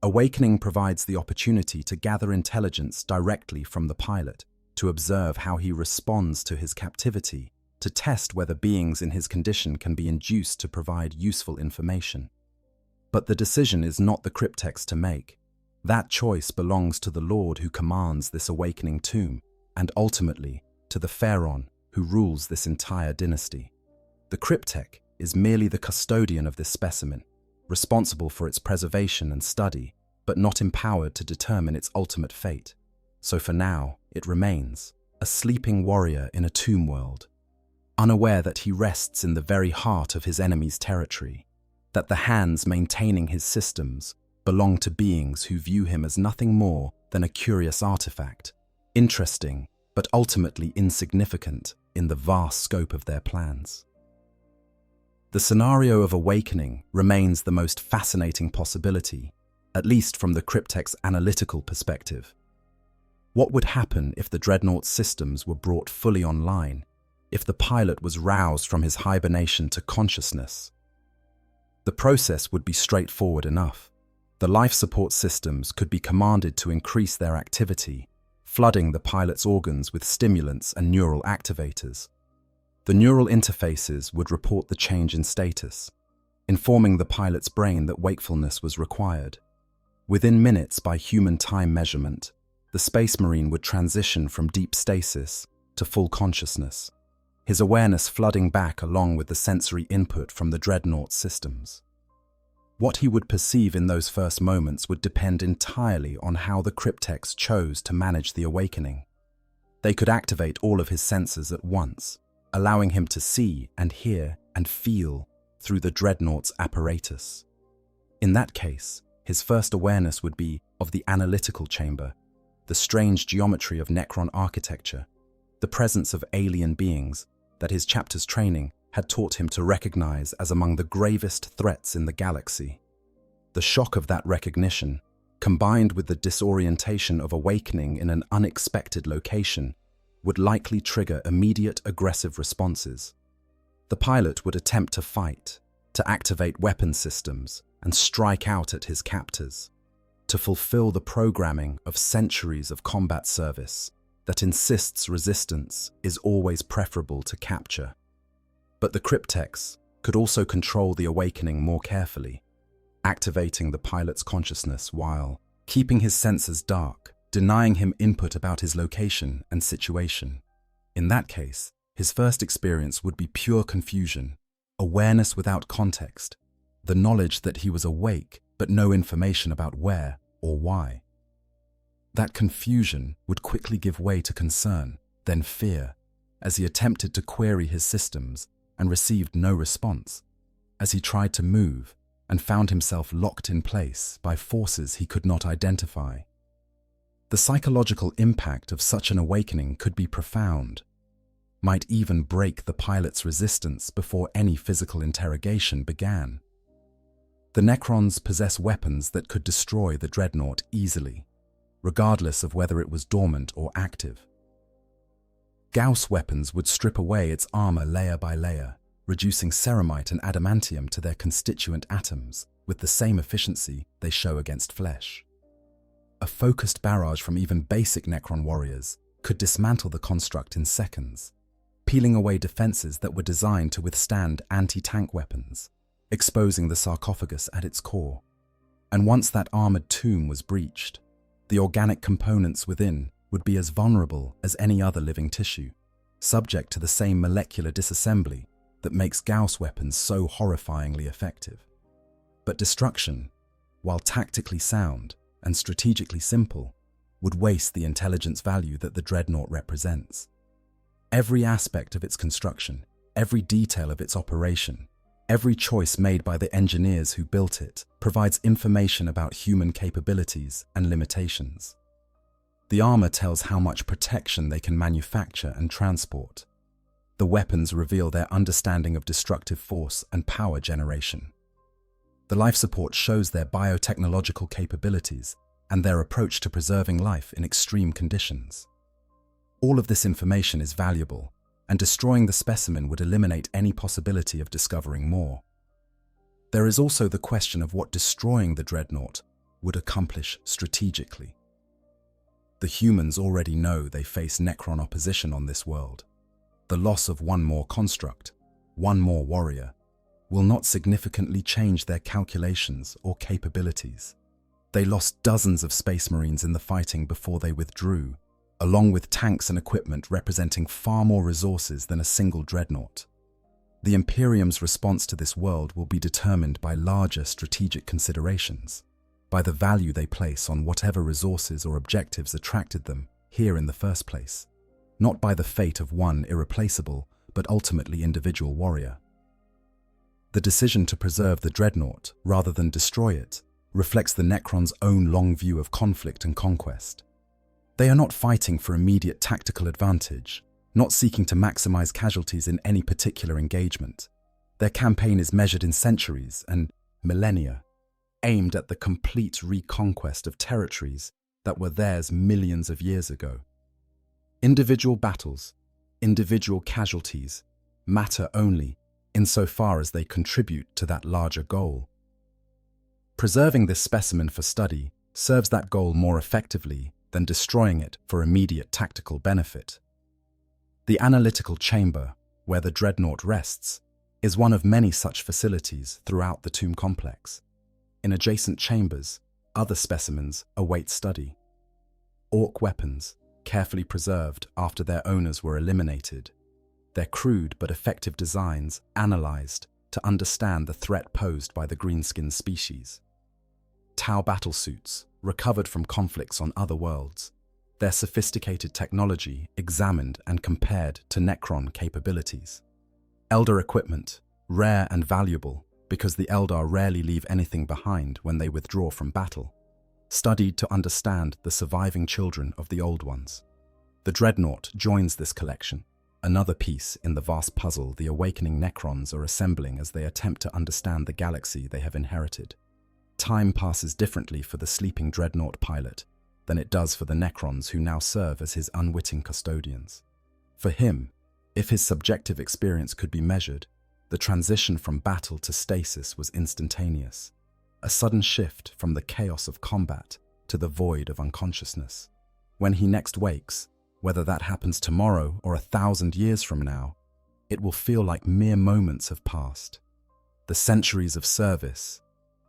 Awakening provides the opportunity to gather intelligence directly from the pilot, to observe how he responds to his captivity, to test whether beings in his condition can be induced to provide useful information. But the decision is not the cryptech's to make. That choice belongs to the Lord who commands this awakening tomb, and ultimately to the Pharaon who rules this entire dynasty. The cryptech is merely the custodian of this specimen, responsible for its preservation and study, but not empowered to determine its ultimate fate. So for now, it remains a sleeping warrior in a tomb world, unaware that he rests in the very heart of his enemy's territory. that the hands maintaining his systems belong to beings who view him as nothing more than a curious artifact, interesting but ultimately insignificant in the vast scope of their plans. The scenario of awakening remains the most fascinating possibility, at least from the Cryptek's analytical perspective. What would happen if the Dreadnought's systems were brought fully online, if the pilot was roused from his hibernation to consciousness? The process would be straightforward enough. The life support systems could be commanded to increase their activity, flooding the pilot's organs with stimulants and neural activators. The neural interfaces would report the change in status, informing the pilot's brain that wakefulness was required. Within minutes by human time measurement, the Space Marine would transition from deep stasis to full consciousness, his awareness flooding back along with the sensory input from the Dreadnought systems. What he would perceive in those first moments would depend entirely on how the Crypteks chose to manage the awakening. They could activate all of his senses at once, allowing him to see and hear and feel through the Dreadnought's apparatus. In that case, his first awareness would be of the analytical chamber, the strange geometry of Necron architecture, the presence of alien beings that his chapter's training had taught him to recognize as among the gravest threats in the galaxy. The shock of that recognition, combined with the disorientation of awakening in an unexpected location, would likely trigger immediate aggressive responses. The pilot would attempt to fight, to activate weapon systems, and strike out at his captors, to fulfill the programming of centuries of combat service that insists resistance is always preferable to capture. But the Crypteks could also control the awakening more carefully, activating the pilot's consciousness while keeping his senses dark, denying him input about his location and situation. In that case, his first experience would be pure confusion, awareness without context, the knowledge that he was awake but no information about where or why. That confusion would quickly give way to concern, then fear, as he attempted to query his systems and received no response, as he tried to move and found himself locked in place by forces he could not identify. The psychological impact of such an awakening could be profound, might even break the pilot's resistance before any physical interrogation began. The Necrons possess weapons that could destroy the Dreadnought easily, regardless of whether it was dormant or active. Gauss weapons would strip away its armor layer by layer, reducing ceramite and adamantium to their constituent atoms with the same efficiency they show against flesh. A focused barrage from even basic Necron warriors could dismantle the construct in seconds, peeling away defenses that were designed to withstand anti-tank weapons, exposing the sarcophagus at its core. And once that armored tomb was breached, the organic components within would be as vulnerable as any other living tissue, subject to the same molecular disassembly that makes Gauss weapons so horrifyingly effective. But destruction, while tactically sound and strategically simple, would waste the intelligence value that the Dreadnought represents. Every aspect of its construction, every detail of its operation, every choice made by the engineers who built it provides information about human capabilities and limitations. The armor tells how much protection they can manufacture and transport. The weapons reveal their understanding of destructive force and power generation. The life support shows their biotechnological capabilities and their approach to preserving life in extreme conditions. All of this information is valuable, and destroying the specimen would eliminate any possibility of discovering more. There is also the question of what destroying the Dreadnought would accomplish strategically. The humans already know they face Necron opposition on this world. The loss of one more construct, one more warrior, will not significantly change their calculations or capabilities. They lost dozens of Space Marines in the fighting before they withdrew, along with tanks and equipment representing far more resources than a single Dreadnought. The Imperium's response to this world will be determined by larger strategic considerations, by the value they place on whatever resources or objectives attracted them here in the first place, not by the fate of one irreplaceable but ultimately individual warrior. The decision to preserve the Dreadnought, rather than destroy it, reflects the Necrons' own long view of conflict and conquest. They are not fighting for immediate tactical advantage, not seeking to maximize casualties in any particular engagement. Their campaign is measured in centuries and millennia, aimed at the complete reconquest of territories that were theirs millions of years ago. Individual battles, individual casualties, matter only insofar as they contribute to that larger goal. Preserving this specimen for study serves that goal more effectively than destroying it for immediate tactical benefit. The analytical chamber, where the Dreadnought rests, is one of many such facilities throughout the tomb complex. In adjacent chambers, other specimens await study. Orc weapons, carefully preserved after their owners were eliminated. Their crude but effective designs analyzed to understand the threat posed by the greenskin species. Tau battlesuits, recovered from conflicts on other worlds, their sophisticated technology examined and compared to Necron capabilities. Eldar equipment, rare and valuable because the Eldar rarely leave anything behind when they withdraw from battle, studied to understand the surviving children of the Old Ones. The Dreadnought joins this collection, another piece in the vast puzzle the awakening Necrons are assembling as they attempt to understand the galaxy they have inherited. Time passes differently for the sleeping Dreadnought pilot than it does for the Necrons who now serve as his unwitting custodians. For him, if his subjective experience could be measured, the transition from battle to stasis was instantaneous, a sudden shift from the chaos of combat to the void of unconsciousness. When he next wakes, whether that happens tomorrow or 1,000 years from now, it will feel like mere moments have passed. The centuries of service,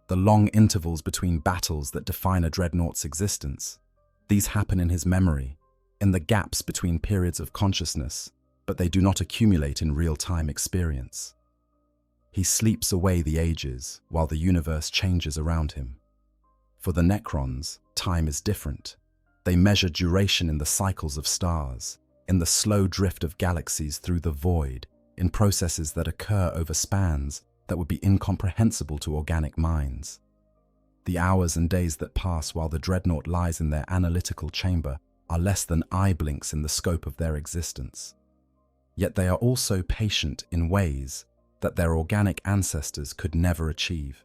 the long intervals between battles that define a Dreadnought's existence, these happen in his memory, in the gaps between periods of consciousness, but they do not accumulate in real-time experience. He sleeps away the ages while the universe changes around him. For the Necrons, time is different. They measure duration in the cycles of stars, in the slow drift of galaxies through the void, in processes that occur over spans that would be incomprehensible to organic minds. The hours and days that pass while the Dreadnought lies in their analytical chamber are less than eye blinks in the scope of their existence. Yet they are also patient in ways that their organic ancestors could never achieve.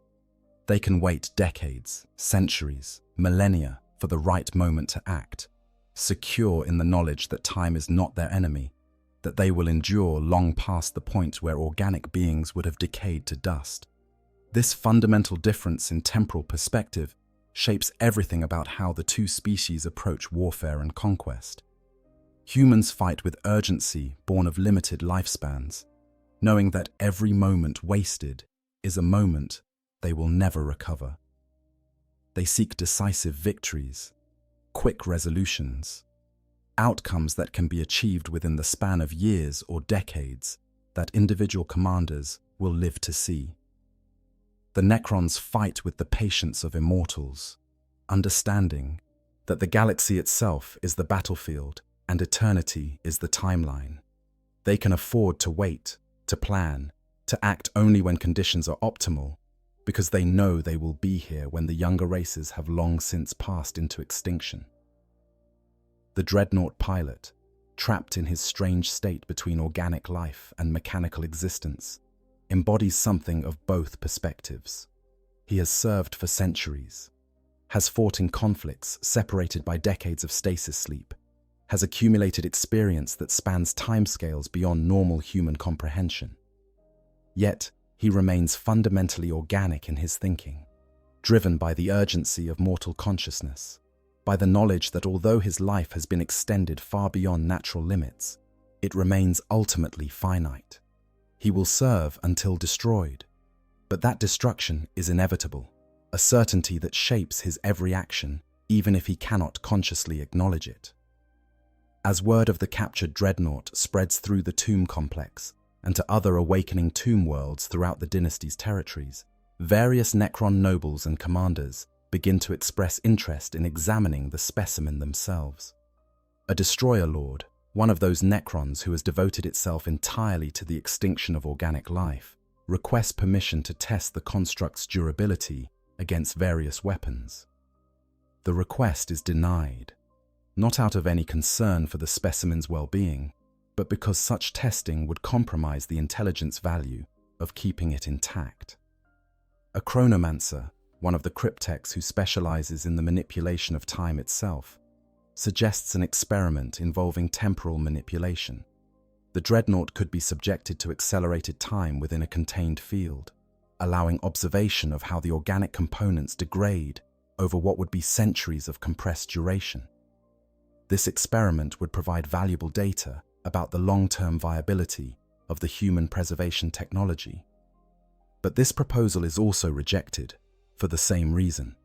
They can wait decades, centuries, millennia for the right moment to act, secure in the knowledge that time is not their enemy, that they will endure long past the point where organic beings would have decayed to dust. This fundamental difference in temporal perspective shapes everything about how the two species approach warfare and conquest. Humans fight with urgency born of limited lifespans, knowing that every moment wasted is a moment they will never recover. They seek decisive victories, quick resolutions, outcomes that can be achieved within the span of years or decades that individual commanders will live to see. The Necrons fight with the patience of immortals, understanding that the galaxy itself is the battlefield and eternity is the timeline. They can afford to wait, to plan, to act only when conditions are optimal, because they know they will be here when the younger races have long since passed into extinction. The Dreadnought pilot, trapped in his strange state between organic life and mechanical existence, embodies something of both perspectives. He has served for centuries, has fought in conflicts separated by decades of stasis sleep, has accumulated experience that spans timescales beyond normal human comprehension. Yet, he remains fundamentally organic in his thinking, driven by the urgency of mortal consciousness, by the knowledge that although his life has been extended far beyond natural limits, it remains ultimately finite. He will serve until destroyed, but that destruction is inevitable, a certainty that shapes his every action, even if he cannot consciously acknowledge it. As word of the captured Dreadnought spreads through the tomb complex and to other awakening tomb worlds throughout the dynasty's territories, various Necron nobles and commanders begin to express interest in examining the specimen themselves. A destroyer lord, one of those Necrons who has devoted itself entirely to the extinction of organic life, requests permission to test the construct's durability against various weapons. The request is denied, not out of any concern for the specimen's well-being, but because such testing would compromise the intelligence value of keeping it intact. A chronomancer, one of the cryptechs who specializes in the manipulation of time itself, suggests an experiment involving temporal manipulation. The Dreadnought could be subjected to accelerated time within a contained field, allowing observation of how the organic components degrade over what would be centuries of compressed duration. This experiment would provide valuable data about the long-term viability of the human preservation technology. But this proposal is also rejected for the same reason.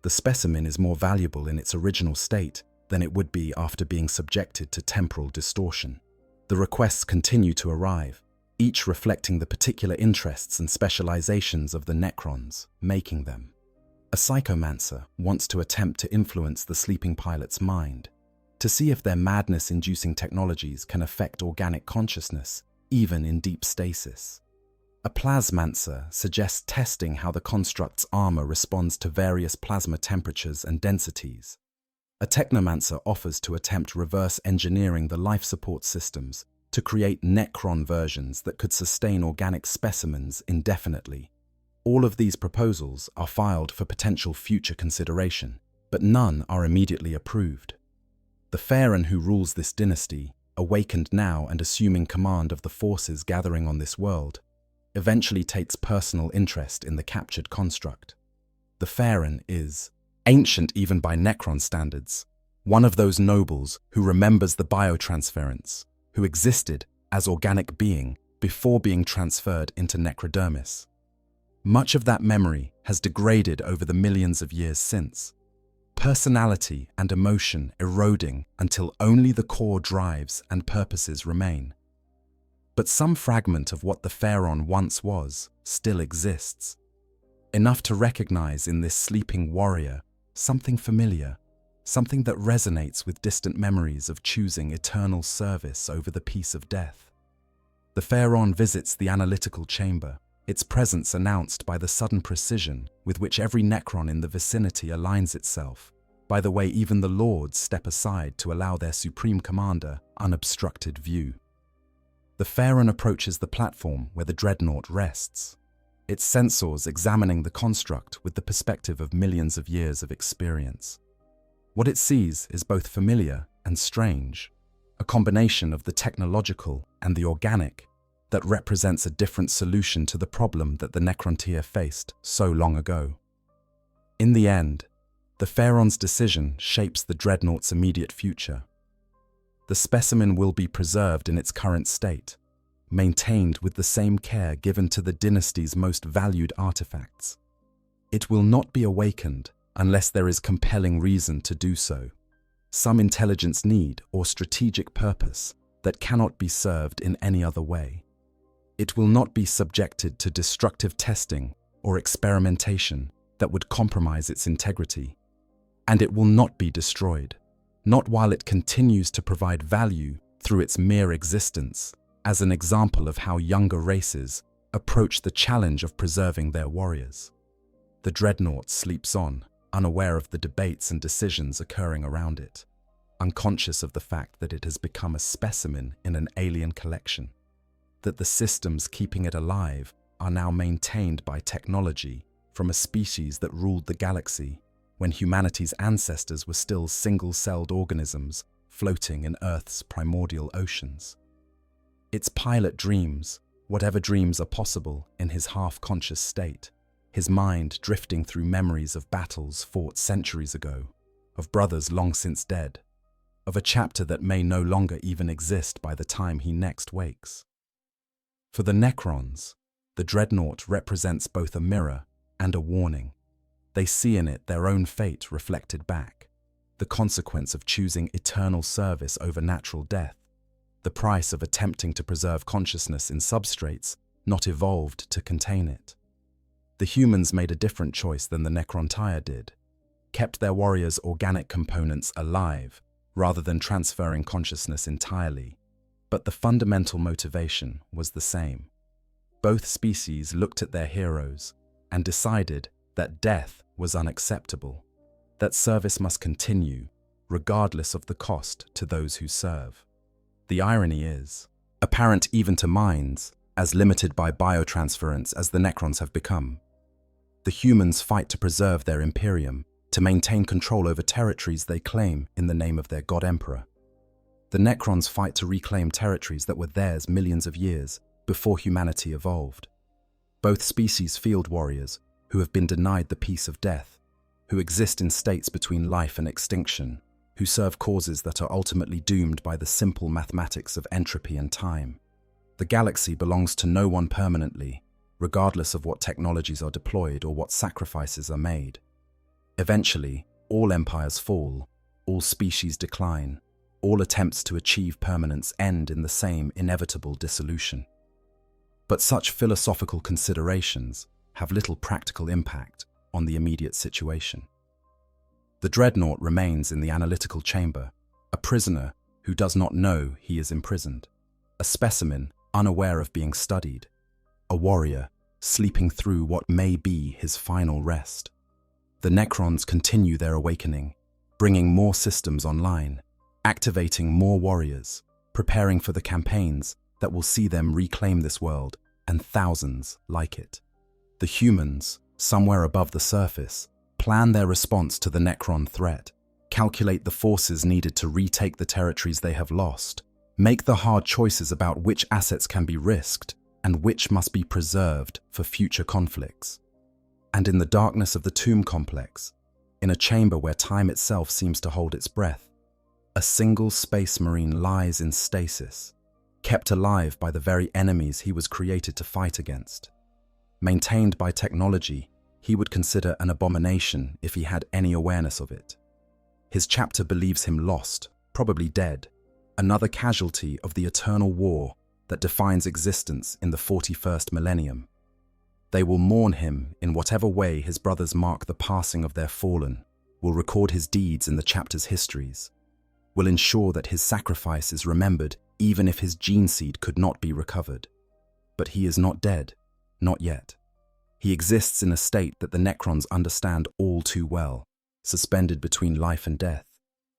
The specimen is more valuable in its original state than it would be after being subjected to temporal distortion. The requests continue to arrive, each reflecting the particular interests and specializations of the Necrons making them. A psychomancer wants to attempt to influence the sleeping pilot's mind, to see if their madness-inducing technologies can affect organic consciousness, even in deep stasis. A plasmancer suggests testing how the construct's armor responds to various plasma temperatures and densities. A technomancer offers to attempt reverse engineering the life support systems to create Necron versions that could sustain organic specimens indefinitely. All of these proposals are filed for potential future consideration, but none are immediately approved. The Pharaon who rules this dynasty, awakened now and assuming command of the forces gathering on this world, eventually takes personal interest in the captured construct. The Pharaon is ancient even by Necron standards, one of those nobles who remembers the biotransference, who existed as organic being before being transferred into necrodermis. Much of that memory has degraded over the millions of years since, personality and emotion eroding until only the core drives and purposes remain. But some fragment of what the Pharaon once was still exists, enough to recognize in this sleeping warrior something familiar, something that resonates with distant memories of choosing eternal service over the peace of death. The Pharaon visits the analytical chamber, its presence announced by the sudden precision with which every Necron in the vicinity aligns itself, by the way even the lords step aside to allow their supreme commander unobstructed view. The Pharaon approaches the platform where the Dreadnought rests, its sensors examining the construct with the perspective of millions of years of experience. What it sees is both familiar and strange, a combination of the technological and the organic that represents a different solution to the problem that the Necrontyr faced so long ago. In the end, the Pharaon's decision shapes the Dreadnought's immediate future. The specimen will be preserved in its current state, maintained with the same care given to the dynasty's most valued artifacts. It will not be awakened unless there is compelling reason to do so, some intelligence need or strategic purpose that cannot be served in any other way. It will not be subjected to destructive testing or experimentation that would compromise its integrity. And it will not be destroyed, not while it continues to provide value through its mere existence, as an example of how younger races approach the challenge of preserving their warriors. The Dreadnought sleeps on, unaware of the debates and decisions occurring around it, unconscious of the fact that it has become a specimen in an alien collection, that the systems keeping it alive are now maintained by technology from a species that ruled the galaxy when humanity's ancestors were still single-celled organisms floating in Earth's primordial oceans. Its pilot dreams, whatever dreams are possible in his half-conscious state, his mind drifting through memories of battles fought centuries ago, of brothers long since dead, of a chapter that may no longer even exist by the time he next wakes. For the Necrons, the Dreadnought represents both a mirror and a warning. They see in it their own fate reflected back, the consequence of choosing eternal service over natural death, the price of attempting to preserve consciousness in substrates not evolved to contain it. The humans made a different choice than the Necrontyr did, kept their warriors' organic components alive rather than transferring consciousness entirely, but the fundamental motivation was the same: both species looked at their heroes and decided that death was unacceptable, that service must continue, regardless of the cost to those who serve. The irony is apparent even to minds as limited by biotransference as the Necrons have become. The humans fight to preserve their Imperium, to maintain control over territories they claim in the name of their God-Emperor. The Necrons fight to reclaim territories that were theirs millions of years before humanity evolved. Both species field warriors who have been denied the peace of death, who exist in states between life and extinction, who serve causes that are ultimately doomed by the simple mathematics of entropy and time. The galaxy belongs to no one permanently, regardless of what technologies are deployed or what sacrifices are made. Eventually, all empires fall, all species decline, all attempts to achieve permanence end in the same inevitable dissolution. But such philosophical considerations have little practical impact on the immediate situation. The Dreadnought remains in the analytical chamber, a prisoner who does not know he is imprisoned, a specimen unaware of being studied, a warrior sleeping through what may be his final rest. The Necrons continue their awakening, bringing more systems online, activating more warriors, preparing for the campaigns that will see them reclaim this world and thousands like it. The humans, somewhere above the surface, plan their response to the Necron threat, calculate the forces needed to retake the territories they have lost, make the hard choices about which assets can be risked and which must be preserved for future conflicts. And in the darkness of the tomb complex, in a chamber where time itself seems to hold its breath, a single space marine lies in stasis, kept alive by the very enemies he was created to fight against. Maintained by technology he would consider an abomination if he had any awareness of it. His chapter believes him lost, probably dead, another casualty of the eternal war that defines existence in the 41st millennium. They will mourn him in whatever way his brothers mark the passing of their fallen, will record his deeds in the chapter's histories, will ensure that his sacrifice is remembered even if his gene seed could not be recovered. But he is not dead, not yet. He exists in a state that the Necrons understand all too well, suspended between life and death,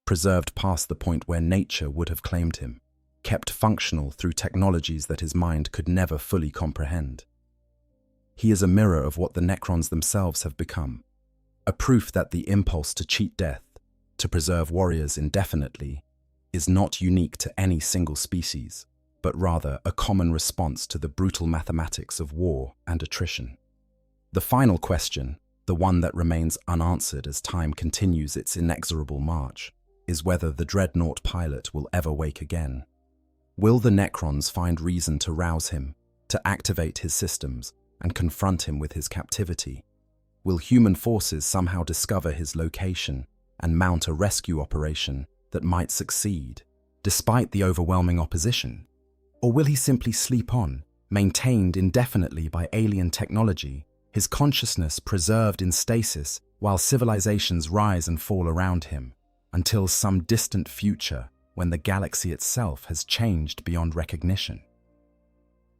preserved past the point where nature would have claimed him, kept functional through technologies that his mind could never fully comprehend. He is a mirror of what the Necrons themselves have become, a proof that the impulse to cheat death, to preserve warriors indefinitely, is not unique to any single species, but rather a common response to the brutal mathematics of war and attrition. The final question, the one that remains unanswered as time continues its inexorable march, is whether the Dreadnought pilot will ever wake again. Will the Necrons find reason to rouse him, to activate his systems, and confront him with his captivity? Will human forces somehow discover his location and mount a rescue operation that might succeed, despite the overwhelming opposition? Or will he simply sleep on, maintained indefinitely by alien technology, his consciousness preserved in stasis while civilizations rise and fall around him, until some distant future when the galaxy itself has changed beyond recognition?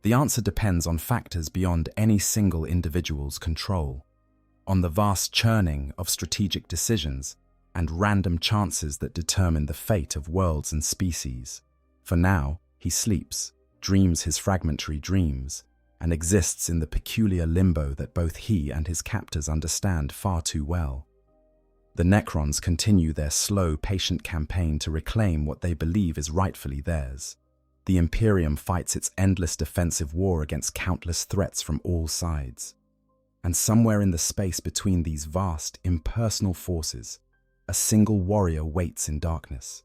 The answer depends on factors beyond any single individual's control, on the vast churning of strategic decisions and random chances that determine the fate of worlds and species. For now, he sleeps, dreams his fragmentary dreams, and exists in the peculiar limbo that both he and his captors understand far too well. The Necrons continue their slow, patient campaign to reclaim what they believe is rightfully theirs. The Imperium fights its endless defensive war against countless threats from all sides. And somewhere in the space between these vast, impersonal forces, a single warrior waits in darkness,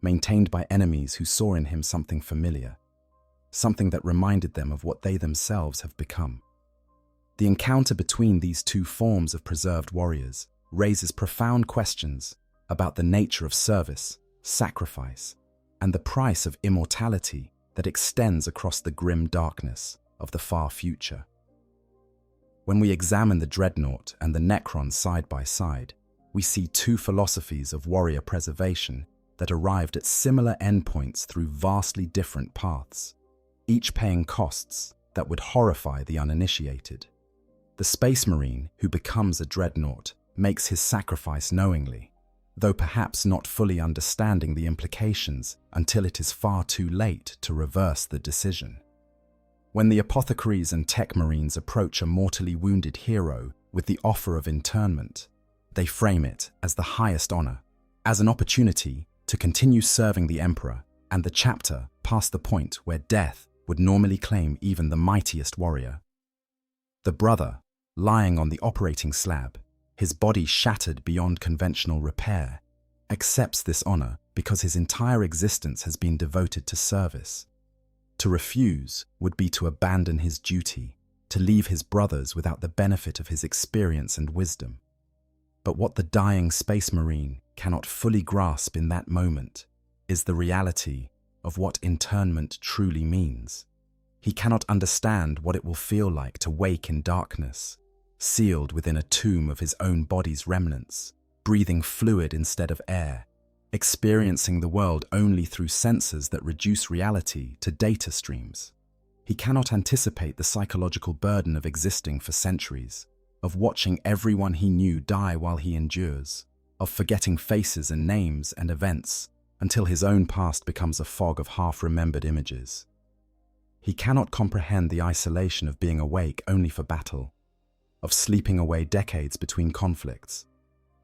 maintained by enemies who saw in him something familiar, something that reminded them of what they themselves have become. The encounter between these two forms of preserved warriors raises profound questions about the nature of service, sacrifice, and the price of immortality that extends across the grim darkness of the far future. When we examine the Dreadnought and the Necrons side by side, we see two philosophies of warrior preservation that arrived at similar endpoints through vastly different paths, each paying costs, that would horrify the uninitiated. The Space Marine who becomes a Dreadnought makes his sacrifice knowingly, though perhaps not fully understanding the implications until it is far too late to reverse the decision. When the apothecaries and tech marines approach a mortally wounded hero with the offer of internment, they frame it as the highest honor, as an opportunity to continue serving the Emperor and the chapter past the point where death would normally claim even the mightiest warrior. The brother, lying on the operating slab, his body shattered beyond conventional repair, accepts this honor because his entire existence has been devoted to service. To refuse would be to abandon his duty, to leave his brothers without the benefit of his experience and wisdom. But what the dying Space Marine cannot fully grasp in that moment is the reality of what internment truly means. He cannot understand what it will feel like to wake in darkness, sealed within a tomb of his own body's remnants, breathing fluid instead of air, experiencing the world only through sensors that reduce reality to data streams. He cannot anticipate the psychological burden of existing for centuries, of watching everyone he knew die while he endures, of forgetting faces and names and events until his own past becomes a fog of half-remembered images. He cannot comprehend the isolation of being awake only for battle, of sleeping away decades between conflicts,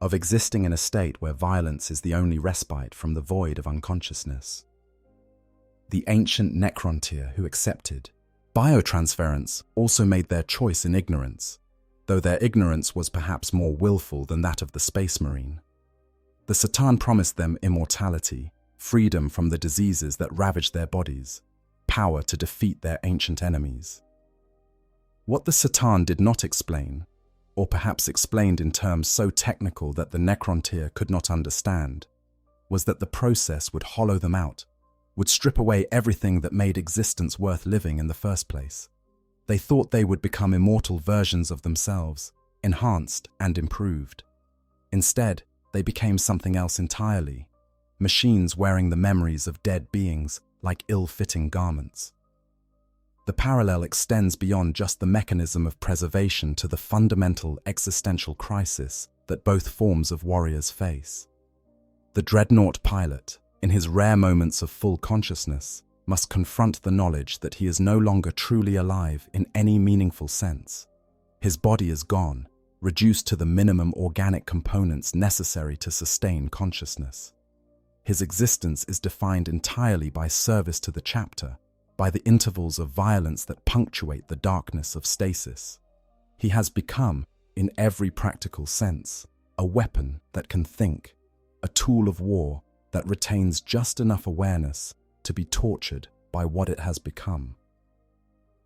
of existing in a state where violence is the only respite from the void of unconsciousness. The ancient Necron who accepted biotransference also made their choice in ignorance, though their ignorance was perhaps more willful than that of the Space Marine. The Satan promised them immortality, freedom from the diseases that ravaged their bodies, power to defeat their ancient enemies. What the Satan did not explain, or perhaps explained in terms so technical that the Necron could not understand, was that the process would hollow them out, would strip away everything that made existence worth living in the first place. They thought they would become immortal versions of themselves, enhanced and improved. Instead, they became something else entirely, machines wearing the memories of dead beings like ill-fitting garments. The parallel extends beyond just the mechanism of preservation to the fundamental existential crisis that both forms of warriors face. The Dreadnought pilot, in his rare moments of full consciousness, must confront the knowledge that he is no longer truly alive in any meaningful sense. His body is gone, reduced to the minimum organic components necessary to sustain consciousness. His existence is defined entirely by service to the chapter, by the intervals of violence that punctuate the darkness of stasis. He has become, in every practical sense, a weapon that can think, a tool of war that retains just enough awareness to be tortured by what it has become.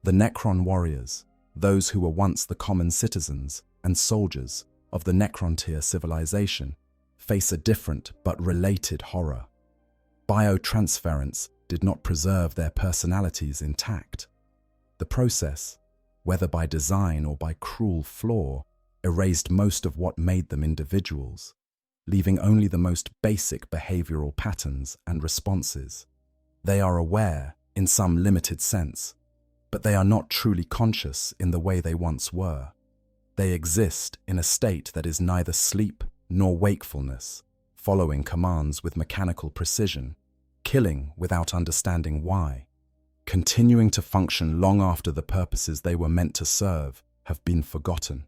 The Necron warriors, those who were once the common citizens and soldiers of the Necron civilization, face a different but related horror. Biotransference did not preserve their personalities intact. The process, whether by design or by cruel flaw, erased most of what made them individuals, leaving only the most basic behavioral patterns and responses. They are aware, in some limited sense, but they are not truly conscious in the way they once were. They exist in a state that is neither sleep nor wakefulness, following commands with mechanical precision, killing without understanding why, continuing to function long after the purposes they were meant to serve have been forgotten.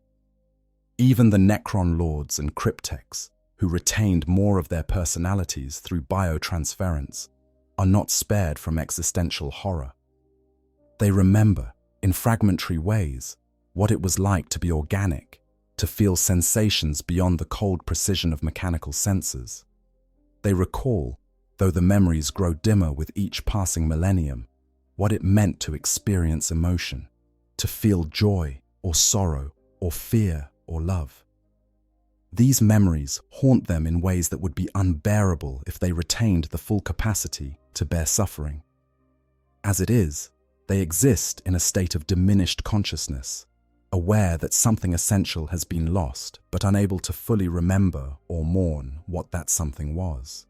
Even the Necron lords and cryptechs, who retained more of their personalities through biotransference, are not spared from existential horror. They remember, in fragmentary ways, what it was like to be organic, to feel sensations beyond the cold precision of mechanical senses. They recall, though the memories grow dimmer with each passing millennium, what it meant to experience emotion, to feel joy or sorrow or fear or love. These memories haunt them in ways that would be unbearable if they retained the full capacity to bear suffering. As it is, they exist in a state of diminished consciousness, aware that something essential has been lost, but unable to fully remember or mourn what that something was.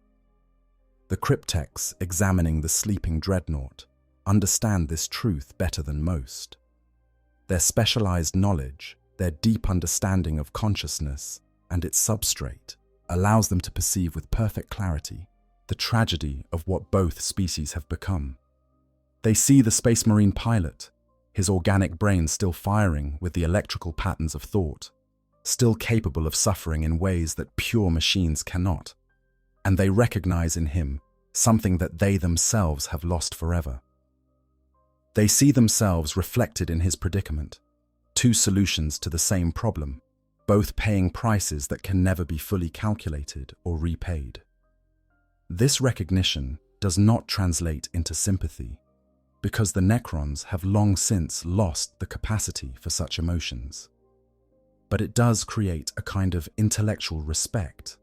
The cryptechs examining the sleeping Dreadnought, understand this truth better than most. Their specialized knowledge, their deep understanding of consciousness and its substrate, allows them to perceive with perfect clarity the tragedy of what both species have become. They see the Space Marine pilot, his organic brain still firing with the electrical patterns of thought, still capable of suffering in ways that pure machines cannot, and they recognize in him something that they themselves have lost forever. They see themselves reflected in his predicament, two solutions to the same problem, both paying prices that can never be fully calculated or repaid. This recognition does not translate into sympathy, because the Necrons have long since lost the capacity for such emotions. But it does create a kind of intellectual respect,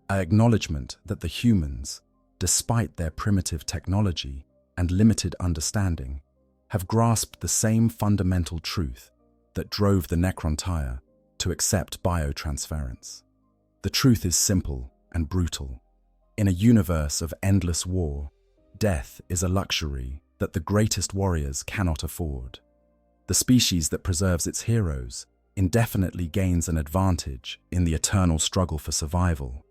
an acknowledgement that the humans, despite their primitive technology and limited understanding, have grasped the same fundamental truth that drove the Necron to accept biotransference. The truth is simple and brutal. In a universe of endless war, death is a luxury that the greatest warriors cannot afford. The species that preserves its heroes indefinitely gains an advantage in the eternal struggle for survival,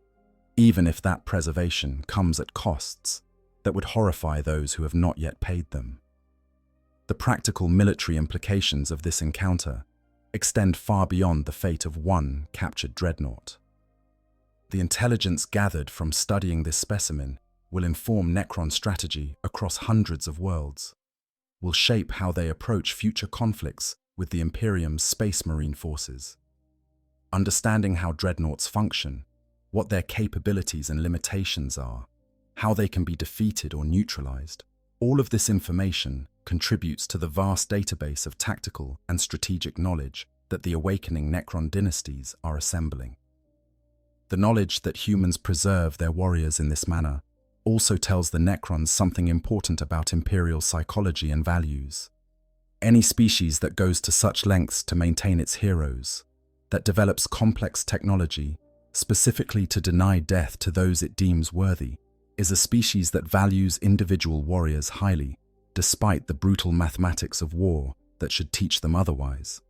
even if that preservation comes at costs that would horrify those who have not yet paid them. The practical military implications of this encounter extend far beyond the fate of one captured Dreadnought. The intelligence gathered from studying this specimen will inform Necron strategy across hundreds of worlds, will shape how they approach future conflicts with the Imperium's Space Marine forces. Understanding how Dreadnoughts function, what their capabilities and limitations are, how they can be defeated or neutralized, all of this information contributes to the vast database of tactical and strategic knowledge that the awakening Necron dynasties are assembling. The knowledge that humans preserve their warriors in this manner also tells the Necrons something important about Imperial psychology and values. Any species that goes to such lengths to maintain its heroes, that develops complex technology specifically to deny death to those it deems worthy, is a species that values individual warriors highly, despite the brutal mathematics of war that should teach them otherwise.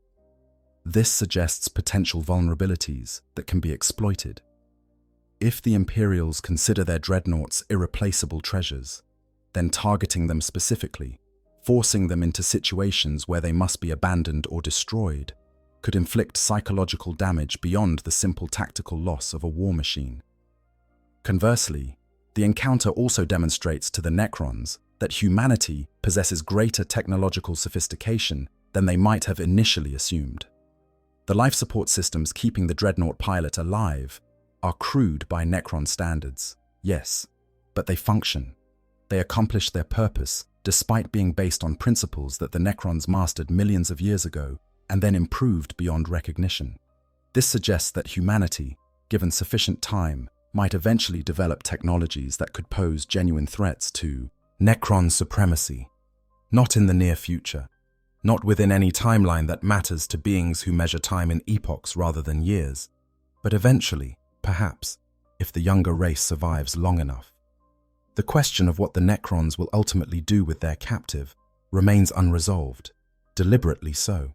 This suggests potential vulnerabilities that can be exploited. If the Imperials consider their dreadnoughts irreplaceable treasures, then targeting them specifically, forcing them into situations where they must be abandoned or destroyed, could inflict psychological damage beyond the simple tactical loss of a war machine. Conversely, the encounter also demonstrates to the Necrons that humanity possesses greater technological sophistication than they might have initially assumed. The life support systems keeping the Dreadnought pilot alive are crude by Necron standards, yes, but they function. They accomplish their purpose despite being based on principles that the Necrons mastered millions of years ago and then improved beyond recognition. This suggests that humanity, given sufficient time, might eventually develop technologies that could pose genuine threats to Necron supremacy. Not in the near future, not within any timeline that matters to beings who measure time in epochs rather than years, but eventually, perhaps, if the younger race survives long enough. The question of what the Necrons will ultimately do with their captive remains unresolved, deliberately so.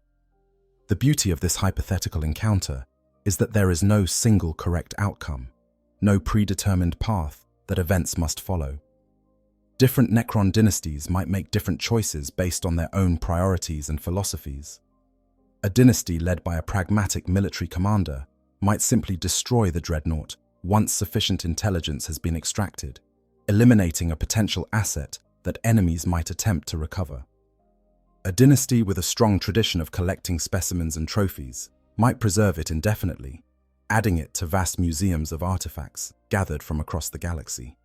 The beauty of this hypothetical encounter is that there is no single correct outcome, no predetermined path that events must follow. Different Necron dynasties might make different choices based on their own priorities and philosophies. A dynasty led by a pragmatic military commander might simply destroy the Dreadnought once sufficient intelligence has been extracted, eliminating a potential asset that enemies might attempt to recover. A dynasty with a strong tradition of collecting specimens and trophies might preserve it indefinitely, adding it to vast museums of artifacts gathered from across the galaxy.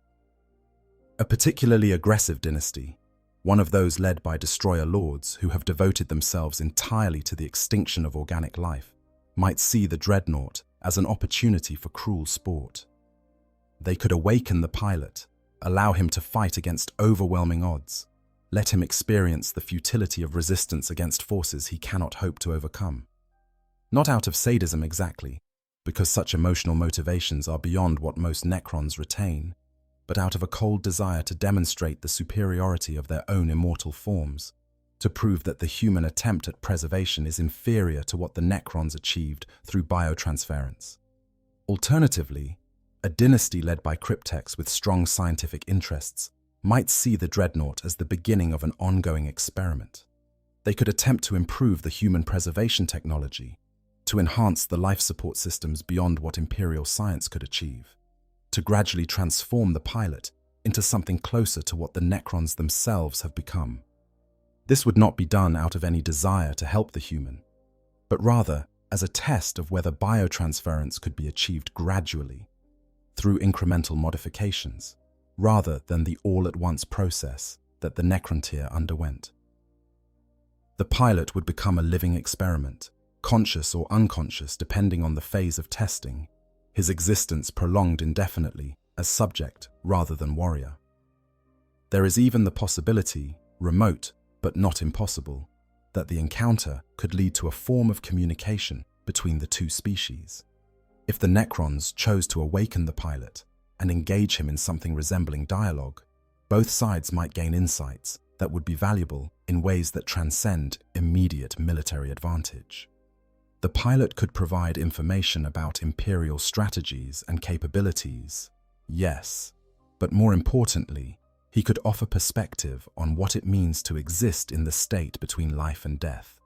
A particularly aggressive dynasty, one of those led by destroyer lords who have devoted themselves entirely to the extinction of organic life, might see the Dreadnought as an opportunity for cruel sport. They could awaken the pilot, allow him to fight against overwhelming odds, let him experience the futility of resistance against forces he cannot hope to overcome. Not out of sadism exactly, because such emotional motivations are beyond what most Necrons retain, but out of a cold desire to demonstrate the superiority of their own immortal forms, to prove that the human attempt at preservation is inferior to what the Necrons achieved through biotransference. Alternatively, a dynasty led by cryptex with strong scientific interests might see the Dreadnought as the beginning of an ongoing experiment. They could attempt to improve the human preservation technology, to enhance the life support systems beyond what Imperial science could achieve, to gradually transform the pilot into something closer to what the Necrons themselves have become. This would not be done out of any desire to help the human, but rather as a test of whether biotransference could be achieved gradually, through incremental modifications, rather than the all-at-once process that the Necrontyr underwent. The pilot would become a living experiment, conscious or unconscious depending on the phase of testing, his existence prolonged indefinitely as subject rather than warrior. There is even the possibility, remote but not impossible, that the encounter could lead to a form of communication between the two species. If the Necrons chose to awaken the pilot and engage him in something resembling dialogue, both sides might gain insights that would be valuable in ways that transcend immediate military advantage. The pilot could provide information about Imperial strategies and capabilities, yes, but more importantly, he could offer perspective on what it means to exist in the state between life and death,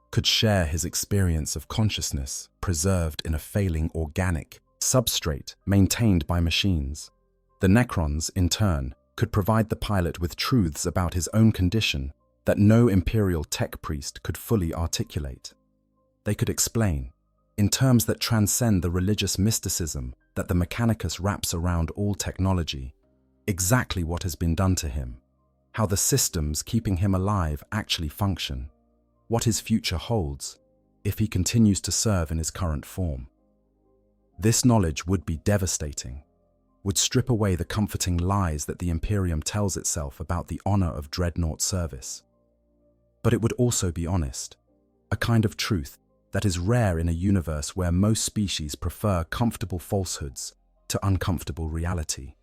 could share his experience of consciousness preserved in a failing organic substrate maintained by machines. The Necrons, in turn, could provide the pilot with truths about his own condition that no Imperial tech priest could fully articulate. They could explain, in terms that transcend the religious mysticism that the Mechanicus wraps around all technology, exactly what has been done to him, how the systems keeping him alive actually function, what his future holds if he continues to serve in his current form. This knowledge would be devastating, would strip away the comforting lies that the Imperium tells itself about the honor of Dreadnought service. But it would also be honest, a kind of truth that is rare in a universe where most species prefer comfortable falsehoods to uncomfortable reality.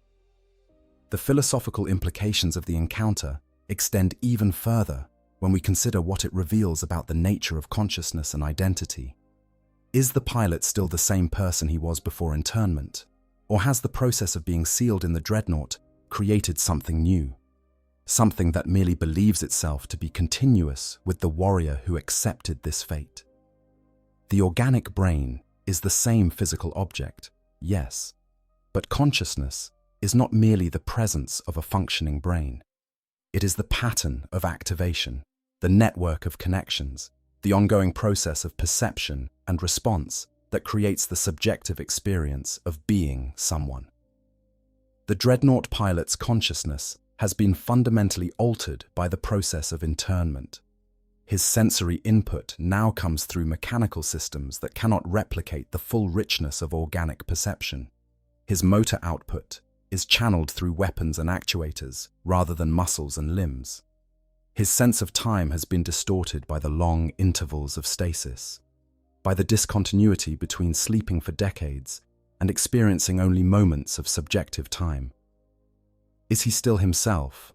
The philosophical implications of the encounter extend even further when we consider what it reveals about the nature of consciousness and identity. Is the pilot still the same person he was before internment, or has the process of being sealed in the Dreadnought created something new? Something that merely believes itself to be continuous with the warrior who accepted this fate. The organic brain is the same physical object, yes, but consciousness is not merely the presence of a functioning brain. It is the pattern of activation, the network of connections, the ongoing process of perception and response that creates the subjective experience of being someone. The Dreadnought pilot's consciousness has been fundamentally altered by the process of internment. His sensory input now comes through mechanical systems that cannot replicate the full richness of organic perception. His motor output is channeled through weapons and actuators rather than muscles and limbs. His sense of time has been distorted by the long intervals of stasis, by the discontinuity between sleeping for decades and experiencing only moments of subjective time. Is he still himself,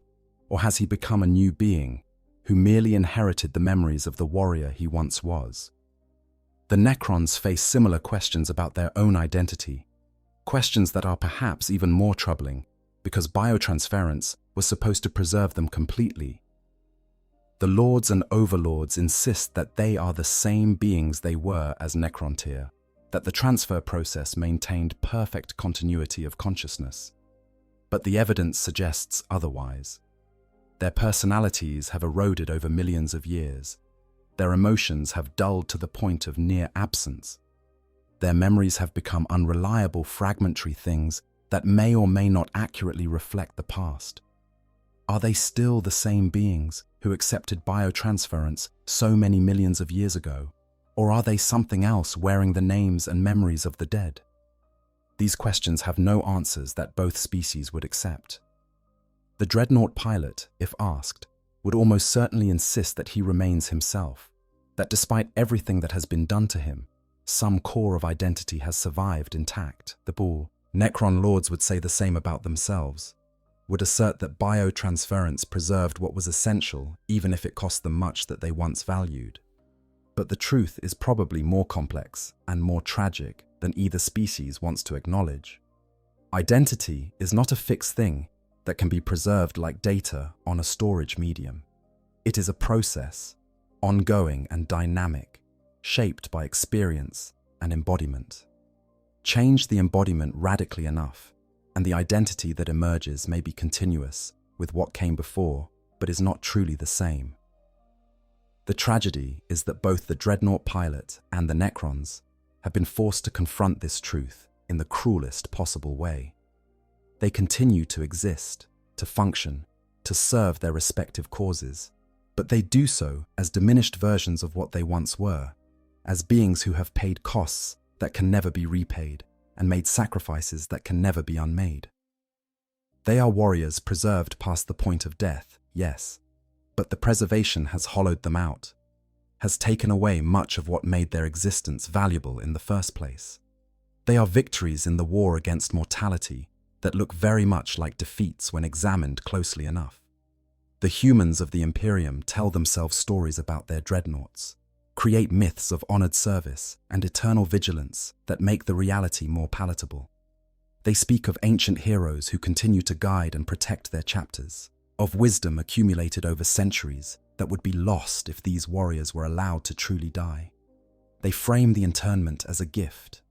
or has he become a new being who merely inherited the memories of the warrior he once was? The Necrons face similar questions about their own identity, questions that are perhaps even more troubling because biotransference was supposed to preserve them completely. The Lords and Overlords insist that they are the same beings they were as Necrontyr, that the transfer process maintained perfect continuity of consciousness. But the evidence suggests otherwise. Their personalities have eroded over millions of years. Their emotions have dulled to the point of near absence. Their memories have become unreliable, fragmentary things that may or may not accurately reflect the past. Are they still the same beings who accepted biotransference so many millions of years ago? Or are they something else wearing the names and memories of the dead? These questions have no answers that both species would accept. The Dreadnought pilot, if asked, would almost certainly insist that he remains himself, that despite everything that has been done to him, some core of identity has survived intact. The bull Necron lords would say the same about themselves, would assert that biotransference preserved what was essential even if it cost them much that they once valued. But the truth is probably more complex and more tragic than either species wants to acknowledge. Identity is not a fixed thing that can be preserved like data on a storage medium. It is a process, ongoing and dynamic, shaped by experience and embodiment. Change the embodiment radically enough, and the identity that emerges may be continuous with what came before, but is not truly the same. The tragedy is that both the Dreadnought pilot and the Necrons have been forced to confront this truth in the cruelest possible way. They continue to exist, to function, to serve their respective causes, but they do so as diminished versions of what they once were, as beings who have paid costs that can never be repaid and made sacrifices that can never be unmade. They are warriors preserved past the point of death, yes, but the preservation has hollowed them out, has taken away much of what made their existence valuable in the first place. They are victories in the war against mortality that look very much like defeats when examined closely enough. The humans of the Imperium tell themselves stories about their dreadnoughts, create myths of honored service and eternal vigilance that make the reality more palatable. They speak of ancient heroes who continue to guide and protect their chapters, of wisdom accumulated over centuries that would be lost if these warriors were allowed to truly die. They frame the internment as a gift,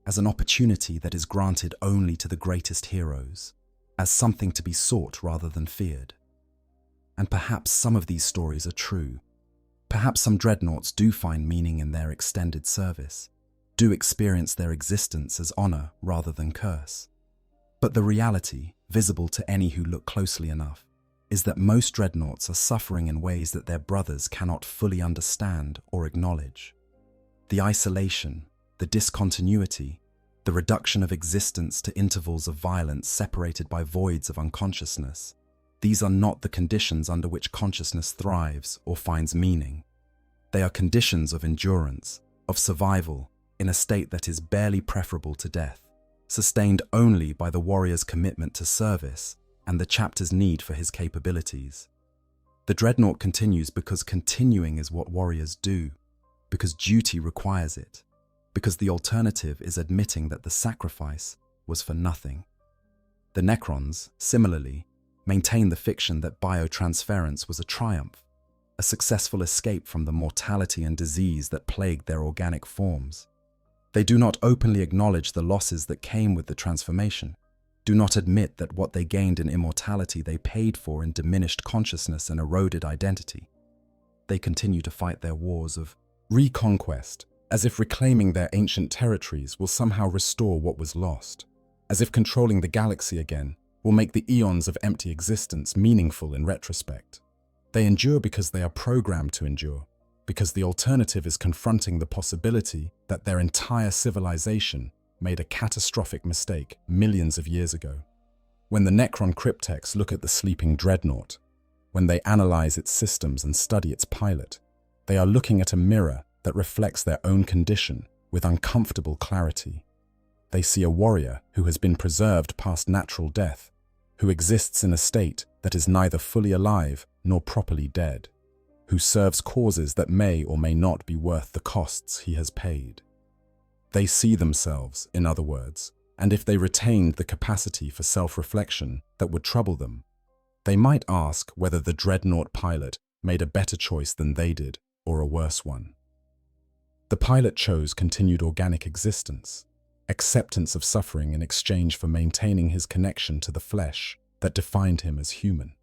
as an opportunity that is granted only to the greatest heroes, as something to be sought rather than feared. And perhaps some of these stories are true. Perhaps some dreadnoughts do find meaning in their extended service, do experience their existence as honor rather than curse. But the reality, visible to any who look closely enough, is that most dreadnoughts are suffering in ways that their brothers cannot fully understand or acknowledge. The isolation, the discontinuity, the reduction of existence to intervals of violence separated by voids of unconsciousness, these are not the conditions under which consciousness thrives or finds meaning. They are conditions of endurance, of survival, in a state that is barely preferable to death, sustained only by the warrior's commitment to service and the chapter's need for his capabilities. The Dreadnought continues because continuing is what warriors do, because duty requires it, because the alternative is admitting that the sacrifice was for nothing. The Necrons, similarly, maintain the fiction that biotransference was a triumph, a successful escape from the mortality and disease that plagued their organic forms. They do not openly acknowledge the losses that came with the transformation, do not admit that what they gained in immortality they paid for in diminished consciousness and eroded identity. They continue to fight their wars of reconquest, as if reclaiming their ancient territories will somehow restore what was lost, as if controlling the galaxy again will make the eons of empty existence meaningful in retrospect. They endure because they are programmed to endure, because the alternative is confronting the possibility that their entire civilization made a catastrophic mistake millions of years ago. When the Necron cryptechs look at the sleeping dreadnought, when they analyze its systems and study its pilot, they are looking at a mirror that reflects their own condition with uncomfortable clarity. They see a warrior who has been preserved past natural death, who exists in a state that is neither fully alive nor properly dead, who serves causes that may or may not be worth the costs he has paid. They see themselves, in other words, and if they retained the capacity for self-reflection that would trouble them, they might ask whether the Dreadnought pilot made a better choice than they did, or a worse one. The pilot chose continued organic existence, acceptance of suffering in exchange for maintaining his connection to the flesh that defined him as human.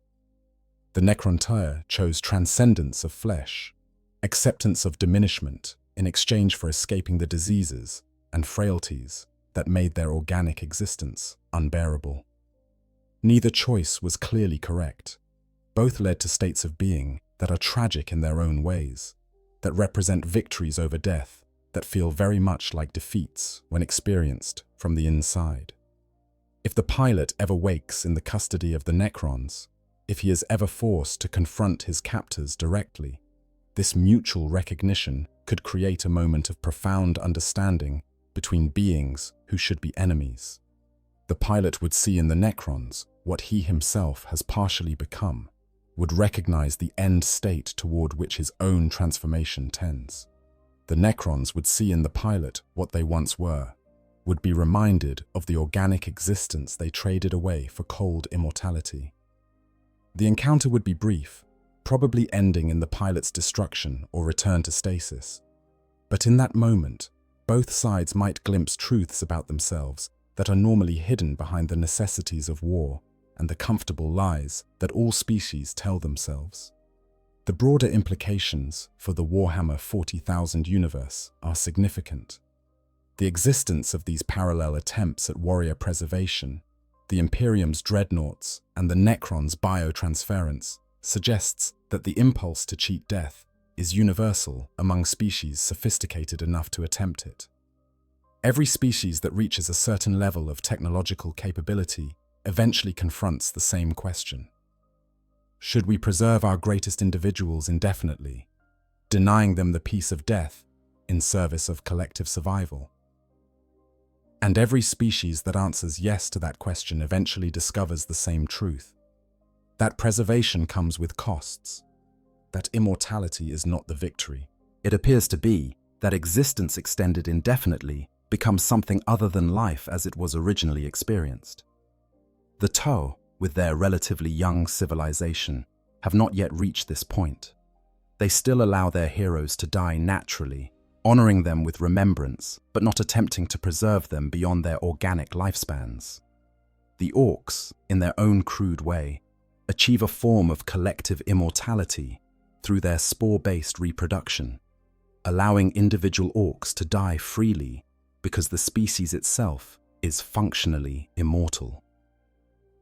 The Necrontyre chose transcendence of flesh, acceptance of diminishment in exchange for escaping the diseases and frailties that made their organic existence unbearable. Neither choice was clearly correct. Both led to states of being that are tragic in their own ways, that represent victories over death, that feel very much like defeats when experienced from the inside. If the pilot ever wakes in the custody of the Necrons, if he is ever forced to confront his captors directly, this mutual recognition could create a moment of profound understanding between beings who should be enemies. The pilot would see in the Necrons what he himself has partially become, would recognize the end state toward which his own transformation tends. The Necrons would see in the pilot what they once were, would be reminded of the organic existence they traded away for cold immortality. The encounter would be brief, probably ending in the pilot's destruction or return to stasis. But in that moment, both sides might glimpse truths about themselves that are normally hidden behind the necessities of war and the comfortable lies that all species tell themselves. The broader implications for the Warhammer 40,000 universe are significant. The existence of these parallel attempts at warrior preservation, the Imperium's Dreadnoughts and the Necrons' biotransference, suggests that the impulse to cheat death is universal among species sophisticated enough to attempt it. Every species that reaches a certain level of technological capability eventually confronts the same question. Should we preserve our greatest individuals indefinitely, denying them the peace of death in service of collective survival? And every species that answers yes to that question eventually discovers the same truth: that preservation comes with costs, that immortality is not the victory. It appears to be that existence extended indefinitely becomes something other than life as it was originally experienced. The Tau, with their relatively young civilization, have not yet reached this point. They still allow their heroes to die naturally, honoring them with remembrance, but not attempting to preserve them beyond their organic lifespans. The Orcs, in their own crude way, achieve a form of collective immortality through their spore-based reproduction, allowing individual Orcs to die freely because the species itself is functionally immortal.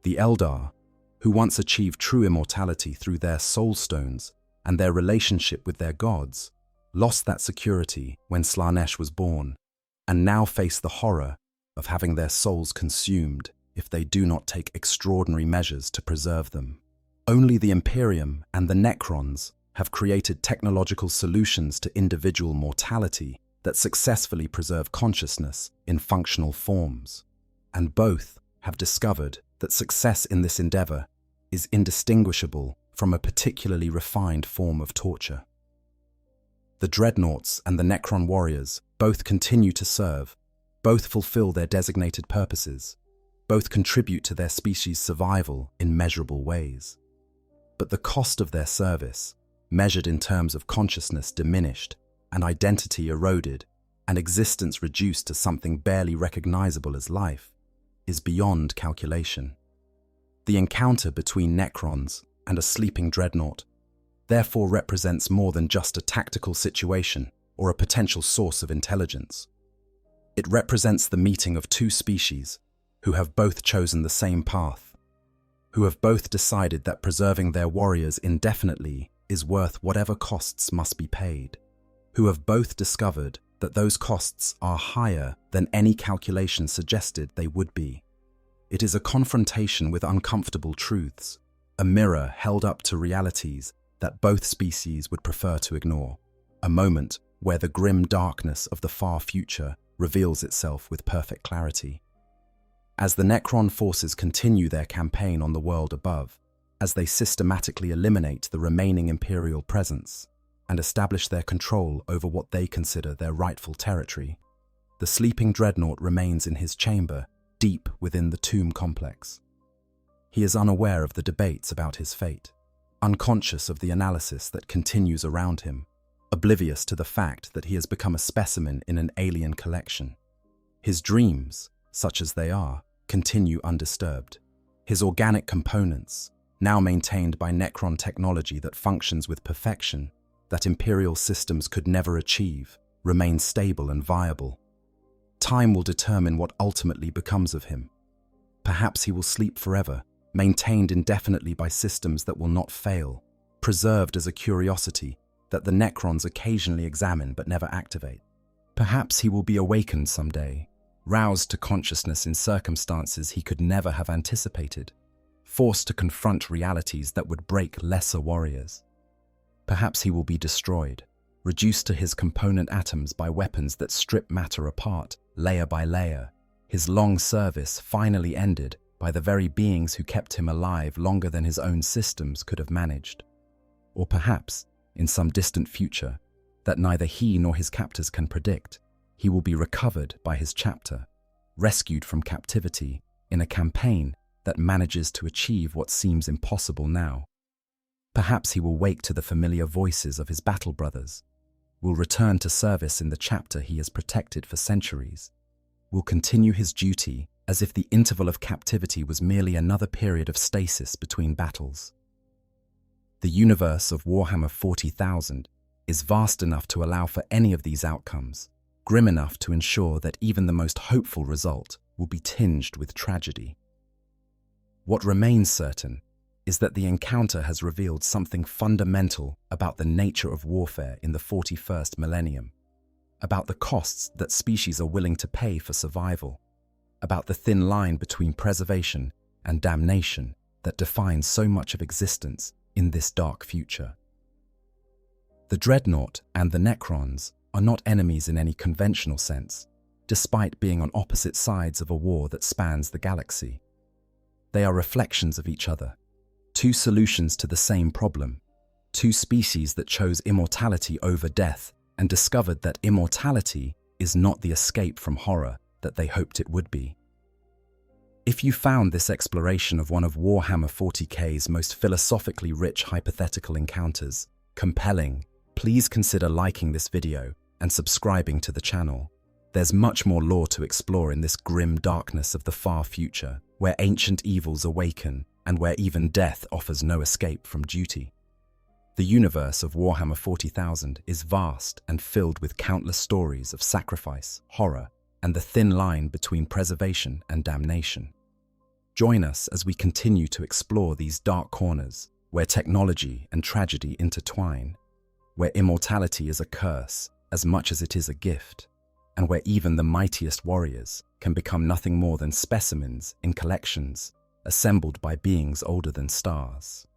The Eldar, who once achieved true immortality through their soul stones and their relationship with their gods, lost that security when Slaanesh was born, and now face the horror of having their souls consumed if they do not take extraordinary measures to preserve them. Only the Imperium and the Necrons have created technological solutions to individual mortality that successfully preserve consciousness in functional forms, and both have discovered that success in this endeavor is indistinguishable from a particularly refined form of torture. The Dreadnoughts and the Necron warriors both continue to serve, both fulfill their designated purposes, both contribute to their species' survival in measurable ways. But the cost of their service, measured in terms of consciousness diminished and identity eroded and existence reduced to something barely recognizable as life, is beyond calculation. The encounter between Necrons and a sleeping Dreadnought therefore represents more than just a tactical situation or a potential source of intelligence. It represents the meeting of two species who have both chosen the same path, who have both decided that preserving their warriors indefinitely is worth whatever costs must be paid, who have both discovered that those costs are higher than any calculation suggested they would be. It is a confrontation with uncomfortable truths, a mirror held up to realities that both species would prefer to ignore, a moment where the grim darkness of the far future reveals itself with perfect clarity. As the Necron forces continue their campaign on the world above, as they systematically eliminate the remaining Imperial presence and establish their control over what they consider their rightful territory, the sleeping Dreadnought remains in his chamber deep within the tomb complex. He is unaware of the debates about his fate, unconscious of the analysis that continues around him, oblivious to the fact that he has become a specimen in an alien collection. His dreams, such as they are, continue undisturbed. His organic components, now maintained by Necron technology that functions with perfection, that Imperial systems could never achieve, remain stable and viable. Time will determine what ultimately becomes of him. Perhaps he will sleep forever, maintained indefinitely by systems that will not fail, preserved as a curiosity that the Necrons occasionally examine but never activate. Perhaps he will be awakened someday, roused to consciousness in circumstances he could never have anticipated, forced to confront realities that would break lesser warriors. Perhaps he will be destroyed, reduced to his component atoms by weapons that strip matter apart, layer by layer, his long service finally ended by the very beings who kept him alive longer than his own systems could have managed. Or perhaps, in some distant future, that neither he nor his captors can predict, he will be recovered by his chapter, rescued from captivity in a campaign that manages to achieve what seems impossible now. Perhaps he will wake to the familiar voices of his battle brothers, will return to service in the chapter he has protected for centuries, will continue his duty as if the interval of captivity was merely another period of stasis between battles. The universe of Warhammer 40,000 is vast enough to allow for any of these outcomes, grim enough to ensure that even the most hopeful result will be tinged with tragedy. What remains certain is that the encounter has revealed something fundamental about the nature of warfare in the 41st millennium, about the costs that species are willing to pay for survival, about the thin line between preservation and damnation that defines so much of existence in this dark future. The Dreadnought and the Necrons are not enemies in any conventional sense, despite being on opposite sides of a war that spans the galaxy. They are reflections of each other, two solutions to the same problem, two species that chose immortality over death and discovered that immortality is not the escape from horror that they hoped it would be. If you found this exploration of one of Warhammer 40k's most philosophically rich hypothetical encounters compelling, please consider liking this video and subscribing to the channel. There's much more lore to explore in this grim darkness of the far future, where ancient evils awaken and where even death offers no escape from duty. The universe of Warhammer 40,000 is vast and filled with countless stories of sacrifice, horror, and the thin line between preservation and damnation. Join us as we continue to explore these dark corners, where technology and tragedy intertwine, where immortality is a curse as much as it is a gift, and where even the mightiest warriors can become nothing more than specimens in collections assembled by beings older than stars.